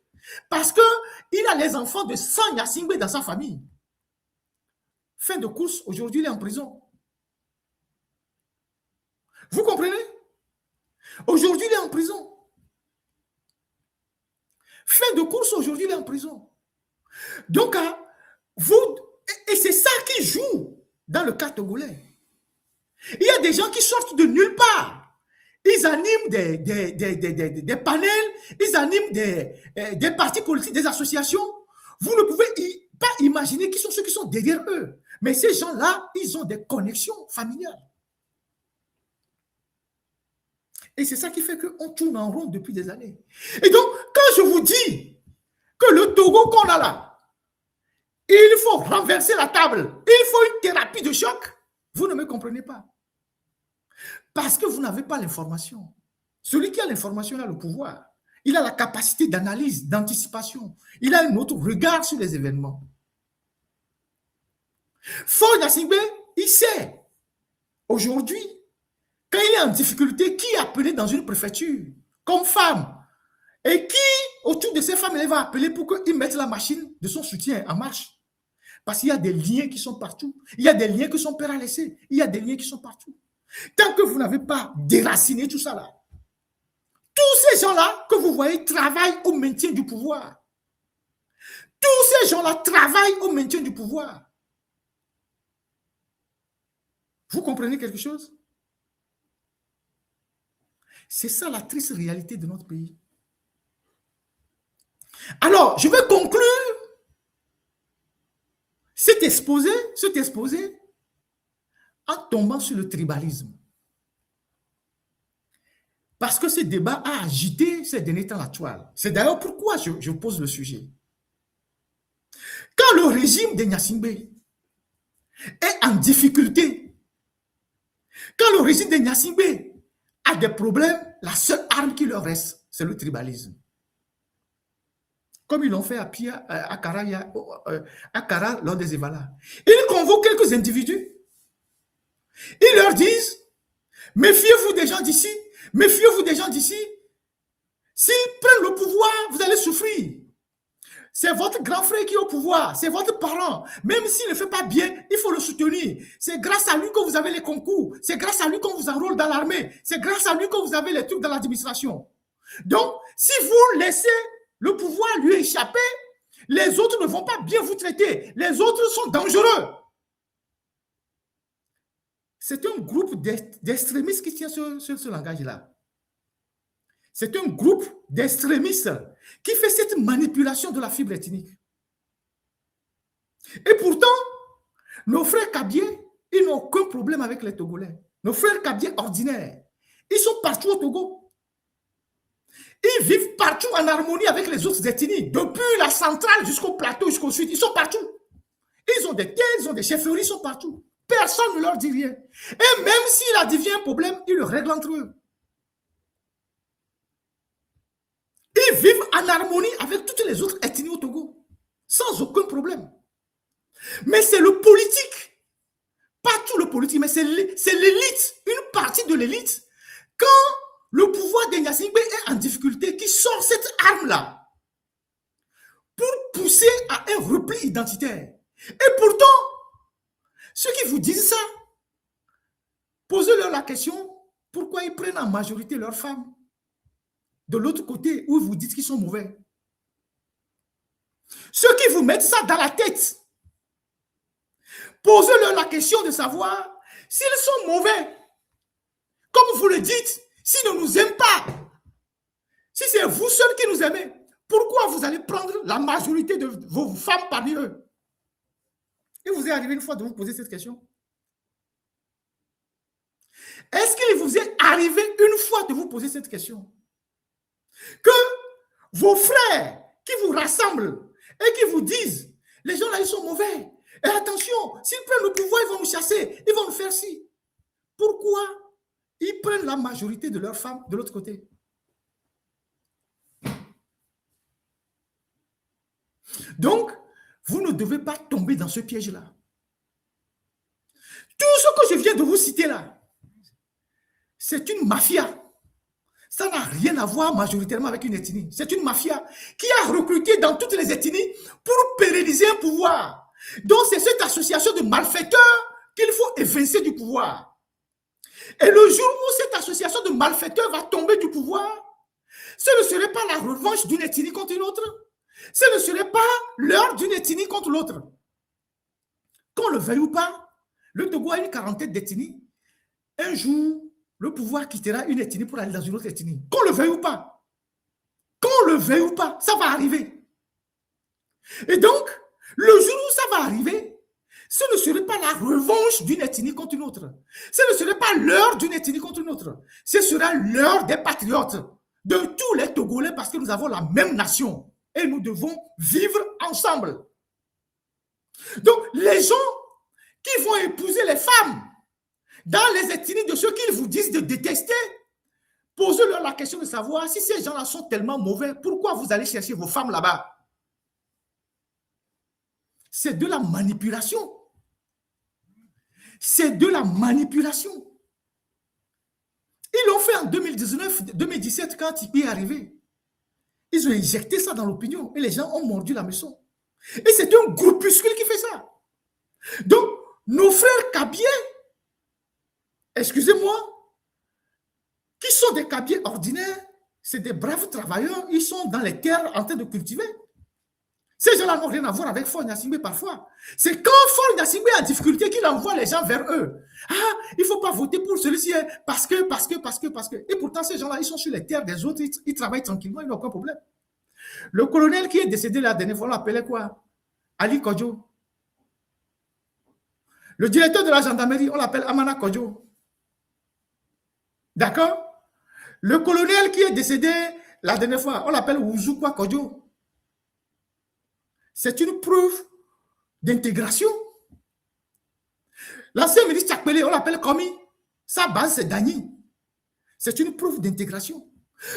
Parce qu'il a les enfants de 100 Nyasingbe dans sa famille. Fin de course, aujourd'hui, il est en prison. Vous comprenez? Aujourd'hui, il est en prison. Fin de course, aujourd'hui, il est en prison. Donc, et c'est ça qui joue dans le cas togolais. Il y a des gens qui sortent de nulle part. Ils animent des panels, ils animent des partis politiques, des associations. Vous ne pouvez pas imaginer qui sont ceux qui sont derrière eux. Mais ces gens-là, ils ont des connexions familiales. Et c'est ça qui fait qu'on tourne en rond depuis des années. Et donc, quand je vous dis que le Togo qu'on a là, il faut renverser la table, il faut une thérapie de choc, vous ne me comprenez pas. Parce que vous n'avez pas l'information. Celui qui a l'information a le pouvoir. Il a la capacité d'analyse, d'anticipation. Il a un autre regard sur les événements. Fort Nyasingbe, il sait. Aujourd'hui, quand il est en difficulté, qui est appelé dans une préfecture comme femme et qui, autour de ces femmes, il va appeler pour qu'ils mettent la machine de son soutien en marche. Parce qu'il y a des liens qui sont partout. Il y a des liens que son père a laissés. Il y a des liens qui sont partout. Tant que vous n'avez pas déraciné tout ça là, tous ces gens-là que vous voyez travaillent au maintien du pouvoir. Tous ces gens-là travaillent au maintien du pouvoir. Vous comprenez quelque chose? C'est ça la triste réalité de notre pays. Alors, je vais conclure cet exposé en tombant sur le tribalisme. Parce que ce débat a agité ces derniers temps la toile. C'est d'ailleurs pourquoi je pose le sujet. Quand le régime de Nyasingbe est en difficulté, quand le régime de Nyasingbe a des problèmes, la seule arme qui leur reste, c'est le tribalisme. Comme ils l'ont fait à Kara lors des Evala. Ils convoquent quelques individus. Ils leur disent, méfiez-vous des gens d'ici, méfiez-vous des gens d'ici. S'ils prennent le pouvoir, vous allez souffrir. C'est votre grand frère qui est au pouvoir, c'est votre parent. Même s'il ne fait pas bien, il faut le soutenir. C'est grâce à lui que vous avez les concours. C'est grâce à lui qu'on vous enrôle dans l'armée. C'est grâce à lui que vous avez les trucs dans l'administration. Donc, si vous laissez le pouvoir lui échapper, les autres ne vont pas bien vous traiter. Les autres sont dangereux. C'est un groupe d'extrémistes qui tient ce langage-là. C'est un groupe d'extrémistes qui fait cette manipulation de la fibre ethnique. Et pourtant, nos frères Kabyé, ils n'ont aucun problème avec les Togolais. Nos frères Kabyé ordinaires, ils sont partout au Togo. Ils vivent partout en harmonie avec les autres ethnies, depuis la centrale jusqu'au plateau, jusqu'au sud. Ils sont partout. Ils ont des terres, ils ont des chefferies, ils sont partout. Personne ne leur dit rien. Et même s'il advient un problème, ils le règlent entre eux. Ils vivent en harmonie avec toutes les autres ethnies au Togo, sans aucun problème. Mais c'est le politique, pas tout le politique, mais c'est l'élite, une partie de l'élite. Quand le pouvoir de Nyasingbe est en difficulté, qui sort cette arme-là pour pousser à un repli identitaire. Et pourtant, ceux qui vous disent ça, Posez-leur la question, pourquoi ils prennent en majorité leurs femmes de l'autre côté où vous dites qu'ils sont mauvais. Ceux qui vous mettent ça dans la tête, posez-leur la question de savoir s'ils sont mauvais. Comme vous le dites, s'ils ne nous aiment pas, si c'est vous seuls qui nous aimez, pourquoi vous allez prendre la majorité de vos femmes parmi eux? Il vous est arrivé une fois de vous poser cette question? Est-ce qu'il vous est arrivé une fois de vous poser cette question? Que vos frères qui vous rassemblent et qui vous disent, les gens là, ils sont mauvais. Et attention, s'ils prennent le pouvoir, ils vont nous chasser, ils vont nous faire ci. Pourquoi ils prennent la majorité de leurs femmes de l'autre côté? Donc, vous ne devez pas tomber dans ce piège-là. Tout ce que je viens de vous citer là, c'est une mafia. Ça n'a rien à voir majoritairement avec une ethnie. C'est une mafia qui a recruté dans toutes les ethnies pour pérenniser un pouvoir. Donc, c'est cette association de malfaiteurs qu'il faut évincer du pouvoir. Et le jour où cette association de malfaiteurs va tomber du pouvoir, ce ne serait pas la revanche d'une ethnie contre une autre. Ce ne serait pas l'heure d'une ethnie contre l'autre. Qu'on le veuille ou pas, le Togo a une quarantaine d'ethnies. Un jour, le pouvoir quittera une ethnie pour aller dans une autre ethnie. Qu'on le veuille ou pas. Qu'on le veuille ou pas, ça va arriver. Et donc, le jour où ça va arriver, ce ne serait pas la revanche d'une ethnie contre une autre. Ce ne serait pas l'heure d'une ethnie contre une autre. Ce sera l'heure des patriotes, de tous les Togolais, parce que nous avons la même nation. Et nous devons vivre ensemble. Donc, les gens qui vont épouser les femmes dans les ethnies de ceux qu'ils vous disent de détester, posez-leur la question de savoir si ces gens-là sont tellement mauvais, pourquoi vous allez chercher vos femmes là-bas? C'est de la manipulation. C'est de la manipulation. Ils l'ont fait en 2019-2017 quand Tipeee est arrivé. Ils ont injecté ça dans l'opinion et les gens ont mordu la maison. Et c'est un groupuscule qui fait ça. Donc, nos frères Kabyé, excusez-moi, qui sont des Kabyé ordinaires, c'est des braves travailleurs, ils sont dans les terres en train de cultiver. Ces gens-là n'ont rien à voir avec Faure Gnassingbé parfois. C'est quand Faure Gnassingbé a difficulté qu'il envoie les gens vers eux. Ah, il ne faut pas voter pour celui-ci parce que. Et pourtant, ces gens-là, ils sont sur les terres des autres, ils travaillent tranquillement, ils n'ont aucun problème. Le colonel qui est décédé la dernière fois, on l'appelait quoi? Ali Kodjo. Le directeur de la gendarmerie, on l'appelle Amana Kodjo. D'accord? Le colonel qui est décédé la dernière fois, on l'appelle Ouzoukoua Kodjo. C'est une preuve d'intégration. L'ancien ministre Tchakpele, on l'appelle Komi. Sa base, c'est Dani. C'est une preuve d'intégration.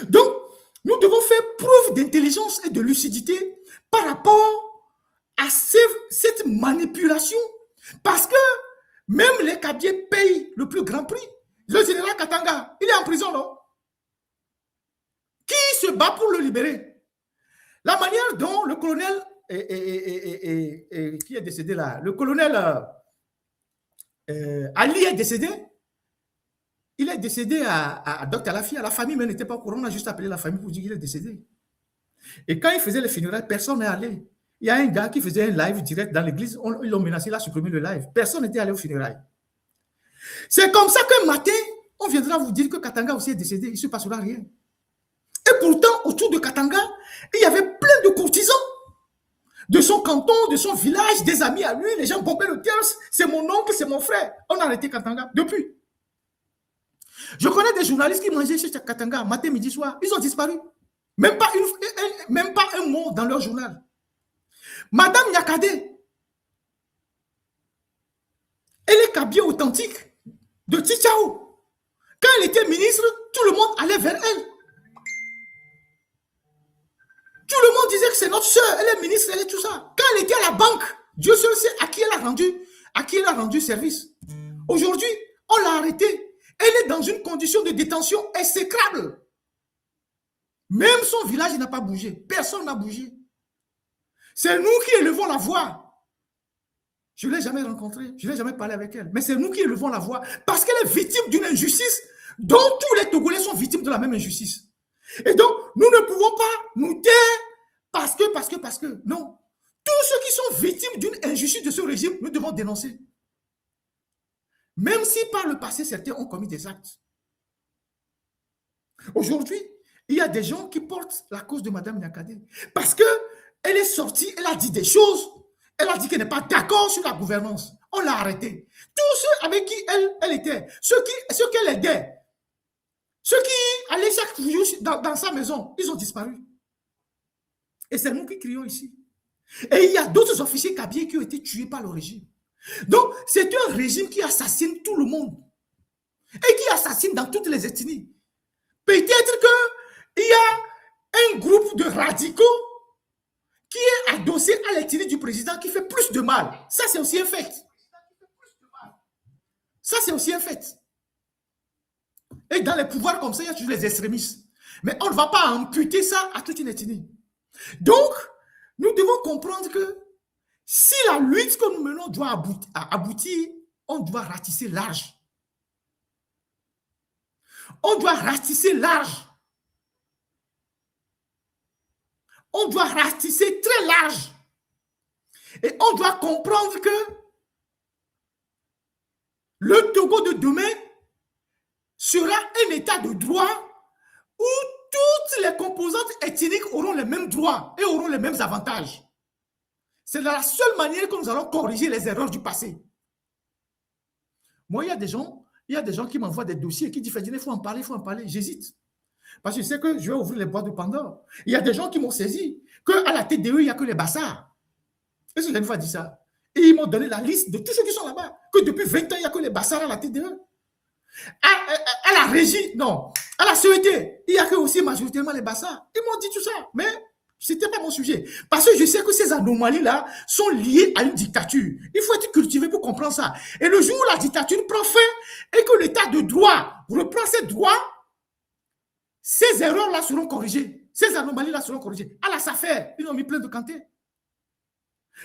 Donc, nous devons faire preuve d'intelligence et de lucidité par rapport à cette manipulation. Parce que même les Kabyé payent le plus grand prix. Le général Katanga, il est en prison, non? Qui se bat pour le libérer? La manière dont le colonel qui est décédé là, le colonel Ali est décédé. Il est décédé à Dr Alafi. La famille même n'était pas au courant. On a juste appelé la famille pour dire qu'il est décédé. Et quand il faisait les funérailles, personne n'est allé. Il y a un gars qui faisait un live direct dans l'église. Ils l'ont menacé, il a supprimé le live. Personne n'était allé aux funérailles. C'est comme ça qu'un matin, on viendra vous dire que Katanga aussi est décédé. Il ne se passera rien. Et pourtant, autour de Katanga, il y avait plein de courtisans de son canton, de son village, des amis à lui. Les gens bombaient le terre. C'est mon oncle, c'est mon frère. On a arrêté Katanga depuis. Je connais des journalistes qui mangeaient chez Katanga matin, midi, soir. Ils ont disparu. Même pas un mot dans leur journal. Madame Nyakade, elle est Kabyé authentique de Tchitchao. Quand elle était ministre, tout le monde allait vers elle. Tout le monde disait que c'est notre soeur, elle est ministre, elle est tout ça. Quand elle était à la banque, Dieu seul sait à qui elle a rendu service. Aujourd'hui, on l'a arrêtée. Elle est dans une condition de détention exécrable. Même son village n'a pas bougé. Personne n'a bougé. C'est nous qui élevons la voix. Je ne l'ai jamais rencontrée, je n'ai jamais parlé avec elle. Mais c'est nous qui élevons la voix parce qu'elle est victime d'une injustice dont tous les Togolais sont victimes de la même injustice. Et donc, nous ne pouvons pas nous taire parce que. Non. Tous ceux qui sont victimes d'une injustice de ce régime, nous devons dénoncer. Même si par le passé, certains ont commis des actes. Aujourd'hui, il y a des gens qui portent la cause de Mme Nyakadé parce qu'elle est sortie, elle a dit des choses, elle a dit qu'elle n'est pas d'accord sur la gouvernance. On l'a arrêtée. Tous ceux avec qui elle était, ceux qu'elle aidait, ceux qui allaient chaque jour dans sa maison, ils ont disparu. Et c'est nous qui crions ici. Et il y a d'autres officiers kabyles qui ont été tués par le régime. Donc, c'est un régime qui assassine tout le monde et qui assassine dans toutes les ethnies. Peut-être qu'il y a un groupe de radicaux qui est adossé à l'ethnie du président qui fait plus de mal. Ça, c'est aussi un fait. Ça, c'est aussi un fait. Et dans les pouvoirs comme ça, il y a toujours les extrémistes. Mais on ne va pas amputer ça à toute une ethnie. Donc, nous devons comprendre que si la lutte que nous menons doit aboutir, on doit ratisser large. On doit ratisser large. On doit ratisser très large. Et on doit comprendre que le Togo de demain sera un état de droit où toutes les composantes ethniques auront les mêmes droits et auront les mêmes avantages. C'est la seule manière que nous allons corriger les erreurs du passé. Moi, il y a des gens qui m'envoient des dossiers et qui disent, il faut en parler, J'hésite. Parce que je sais que je vais ouvrir les boîtes de Pandore. Il y a des gens qui m'ont saisi qu'à la TDE, il n'y a que les bassards. Est-ce que j'ai une fois dit ça? Et ils m'ont donné la liste de tous ceux qui sont là-bas. Que depuis 20 ans, il n'y a que les bassards à la TDE. À la régie, non. À la CET, il n'y a que aussi majoritairement les bassards. Ils m'ont dit tout ça, mais ce n'était pas mon sujet. Parce que je sais que ces anomalies-là sont liées à une dictature. Il faut être cultivé pour comprendre ça. Et le jour où la dictature prend fin et que l'état de droit reprend ses droits, ces erreurs-là seront corrigées. Ces anomalies-là seront corrigées. À la SAFER, ils ont mis plein de cantés.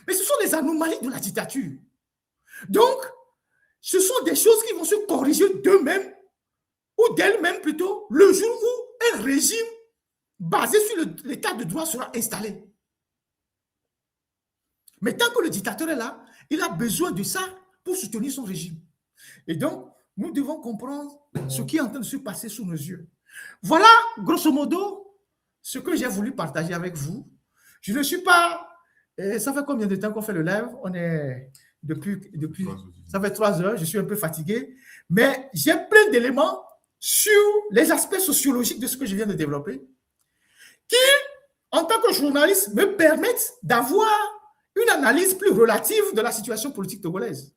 Mais ce sont des anomalies de la dictature. Donc, ce sont des choses qui vont se corriger d'eux-mêmes, ou d'elles-mêmes plutôt, le jour où un régime basé sur l'état de droit sera installé. Mais tant que le dictateur est là, il a besoin de ça pour soutenir son régime. Et donc, nous devons comprendre ce qui est en train de se passer sous nos yeux. Voilà, grosso modo, ce que j'ai voulu partager avec vous. Je ne suis pas... ça fait combien de temps qu'on fait le live? On est depuis ça fait 3 heures, je suis un peu fatigué. Mais j'ai plein d'éléments sur les aspects sociologiques de ce que je viens de développer qui, en tant que journaliste, me permettent d'avoir une analyse plus relative de la situation politique togolaise.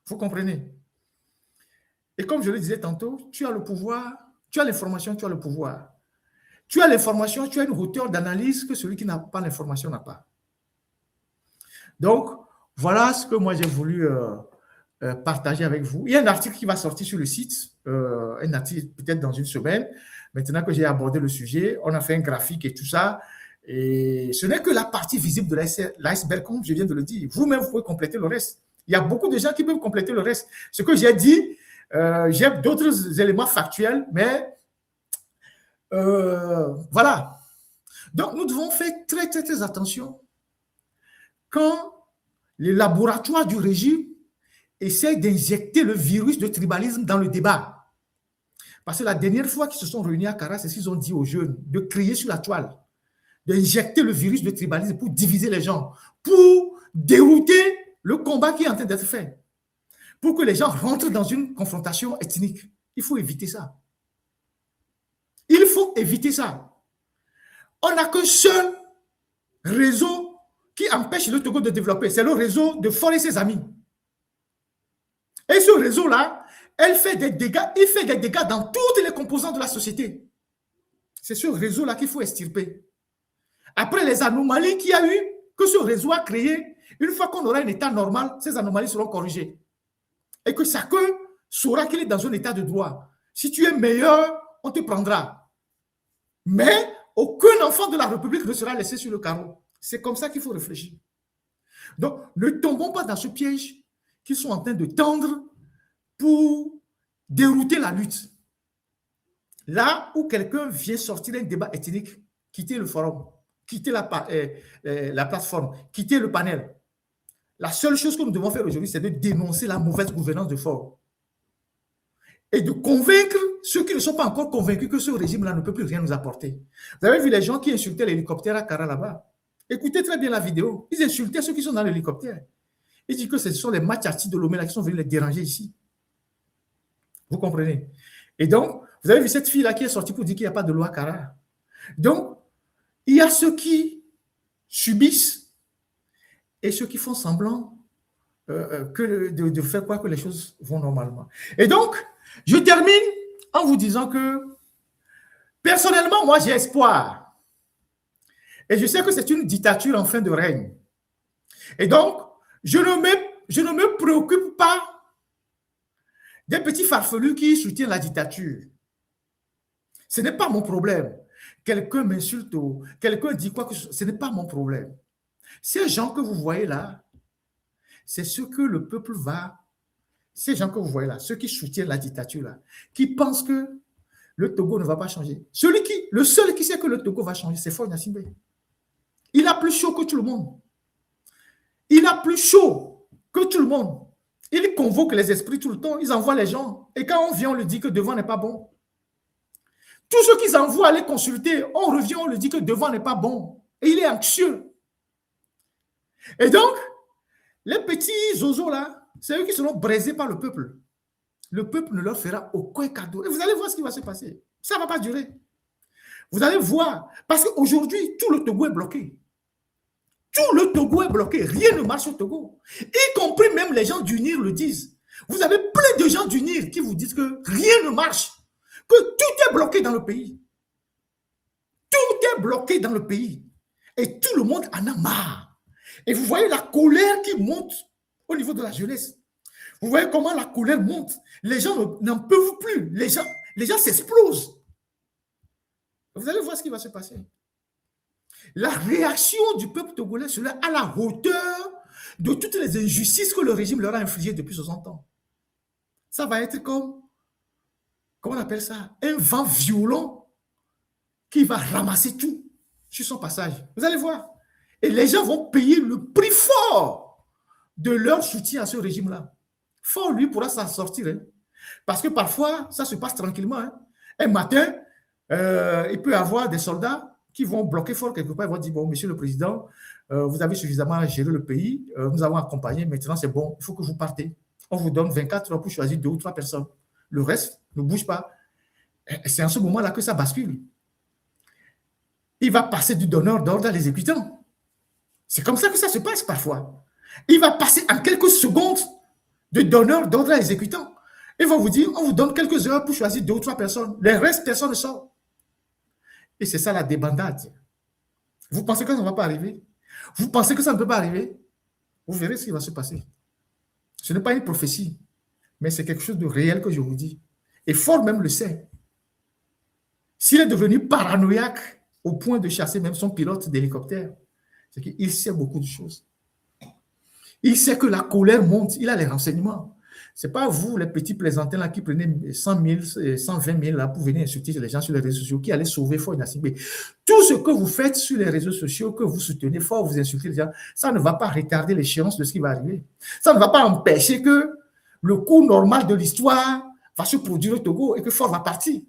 Vous comprenez? Et comme je le disais tantôt, tu as le pouvoir, tu as l'information, tu as le pouvoir. Tu as l'information, tu as une hauteur d'analyse que celui qui n'a pas l'information n'a pas. Donc, voilà ce que moi j'ai voulu partager avec vous. Il y a un article qui va sortir sur le site, un article peut-être dans une semaine. Maintenant que j'ai abordé le sujet, on a fait un graphique et tout ça. Et ce n'est que la partie visible de l'iceberg, comme je viens de le dire. Vous-même, vous pouvez compléter le reste. Il y a beaucoup de gens qui peuvent compléter le reste. Ce que j'ai dit, j'ai d'autres éléments factuels, mais voilà. Donc, nous devons faire très, très, très attention quand les laboratoires du régime essaient d'injecter le virus de tribalisme dans le débat. Parce que la dernière fois qu'ils se sont réunis à Kara, c'est ce qu'ils ont dit aux jeunes, de crier sur la toile, d'injecter le virus de tribalisme pour diviser les gens, pour dérouter le combat qui est en train d'être fait, pour que les gens rentrent dans une confrontation ethnique. Il faut éviter ça. Il faut éviter ça. On n'a qu'un seul réseau qui empêche le Togo de développer. C'est le réseau de Faure et ses amis. Et ce réseau-là, il fait des dégâts dans toutes les composantes de la société. C'est ce réseau-là qu'il faut extirper. Après les anomalies qu'il y a eu, que ce réseau a créé, une fois qu'on aura un état normal, ces anomalies seront corrigées. Et que chacun saura qu'il est dans un état de droit. Si tu es meilleur, on te prendra. Mais aucun enfant de la République ne sera laissé sur le carreau. C'est comme ça qu'il faut réfléchir. Donc, ne tombons pas dans ce piège qu'ils sont en train de tendre pour dérouter la lutte. Là où quelqu'un vient sortir un débat ethnique, quitter le forum, quitter la plateforme, quitter le panel. La seule chose que nous devons faire aujourd'hui, c'est de dénoncer la mauvaise gouvernance de forum et de convaincre ceux qui ne sont pas encore convaincus que ce régime-là ne peut plus rien nous apporter. Vous avez vu les gens qui insultaient l'hélicoptère à Kara là-bas? Écoutez très bien la vidéo. Ils insultaient ceux qui sont dans l'hélicoptère. Ils disent que ce sont les Machati de Lomé qui sont venus les déranger ici. Vous comprenez? Et donc, vous avez vu cette fille-là qui est sortie pour dire qu'il n'y a pas de loi Kara. Donc, il y a ceux qui subissent et ceux qui font semblant de faire quoi que les choses vont normalement. Et donc, je termine en vous disant que, personnellement, moi, j'ai espoir. Et je sais que c'est une dictature en fin de règne. Et donc, je ne me préoccupe pas des petits farfelus qui soutiennent la dictature. Ce n'est pas mon problème. Quelqu'un m'insulte ou quelqu'un dit quoi que ce n'est pas mon problème. Ces gens que vous voyez là, c'est ce que le peuple va, ces gens que vous voyez là, ceux qui soutiennent la dictature là, qui pensent que le Togo ne va pas changer. Le seul qui sait que le Togo va changer, c'est Faure Gnassingbé. Il a plus chaud que tout le monde. Il a plus chaud que tout le monde. Il convoque les esprits tout le temps, ils envoient les gens. Et quand on vient, on lui dit que devant n'est pas bon. Tous ceux qu'ils envoient aller consulter, on revient, on lui dit que devant n'est pas bon. Et il est anxieux. Et donc, les petits zozos là, c'est eux qui seront braisés par le peuple. Le peuple ne leur fera aucun cadeau. Et vous allez voir ce qui va se passer. Ça ne va pas durer. Vous allez voir. Parce qu'aujourd'hui, tout le Togo est bloqué. Tout le Togo est bloqué. Rien ne marche au Togo. Y compris même les gens du Nil le disent. Vous avez plein de gens du Nil qui vous disent que rien ne marche. Que tout est bloqué dans le pays. Tout est bloqué dans le pays. Et tout le monde en a marre. Et vous voyez la colère qui monte au niveau de la jeunesse. Vous voyez comment la colère monte. Les gens n'en peuvent plus. Les gens s'explosent. Vous allez voir ce qui va se passer. La réaction du peuple togolais sera à la hauteur de toutes les injustices que le régime leur a infligées depuis 60 ans. Ça va être comme, comment on appelle ça, un vent violent qui va ramasser tout sur son passage. Vous allez voir. Et les gens vont payer le prix fort de leur soutien à ce régime-là. Fort, lui, pourra s'en sortir. Hein. Parce que parfois, ça se passe tranquillement. Hein. Un matin, il peut y avoir des soldats qui vont bloquer Fort quelque part. Ils vont dire, bon, monsieur le président, vous avez suffisamment géré le pays. Nous avons accompagné. Maintenant, c'est bon. Il faut que vous partez. On vous donne 24 heures pour choisir 2 ou 3 personnes. Le reste ne bouge pas. C'est en ce moment-là que ça bascule. Il va passer du donneur d'ordre à l'exécutant. C'est comme ça que ça se passe parfois. Il va passer en quelques secondes de donneur d'ordre à l'exécutant. Ils vont vous dire, on vous donne quelques heures pour choisir 2 ou 3 personnes. Les restes, personne ne sort. Et c'est ça la débandade. Vous pensez que ça ne va pas arriver? Vous pensez que ça ne peut pas arriver? Vous verrez ce qui va se passer. Ce n'est pas une prophétie, mais c'est quelque chose de réel que je vous dis. Et Fort même le sait. S'il est devenu paranoïaque au point de chasser même son pilote d'hélicoptère, c'est qu'il sait beaucoup de choses. Il sait que la colère monte, il a les renseignements. Ce n'est pas vous, les petits plaisantins là, qui prenez 100 000, 120 000 là, pour venir insulter les gens sur les réseaux sociaux, qui allaient sauver Faure Gnassingbé. Tout ce que vous faites sur les réseaux sociaux, que vous soutenez fort, vous insultez les gens, ça ne va pas retarder l'échéance de ce qui va arriver. Ça ne va pas empêcher que le cours normal de l'histoire va se produire au Togo et que Fort va partir.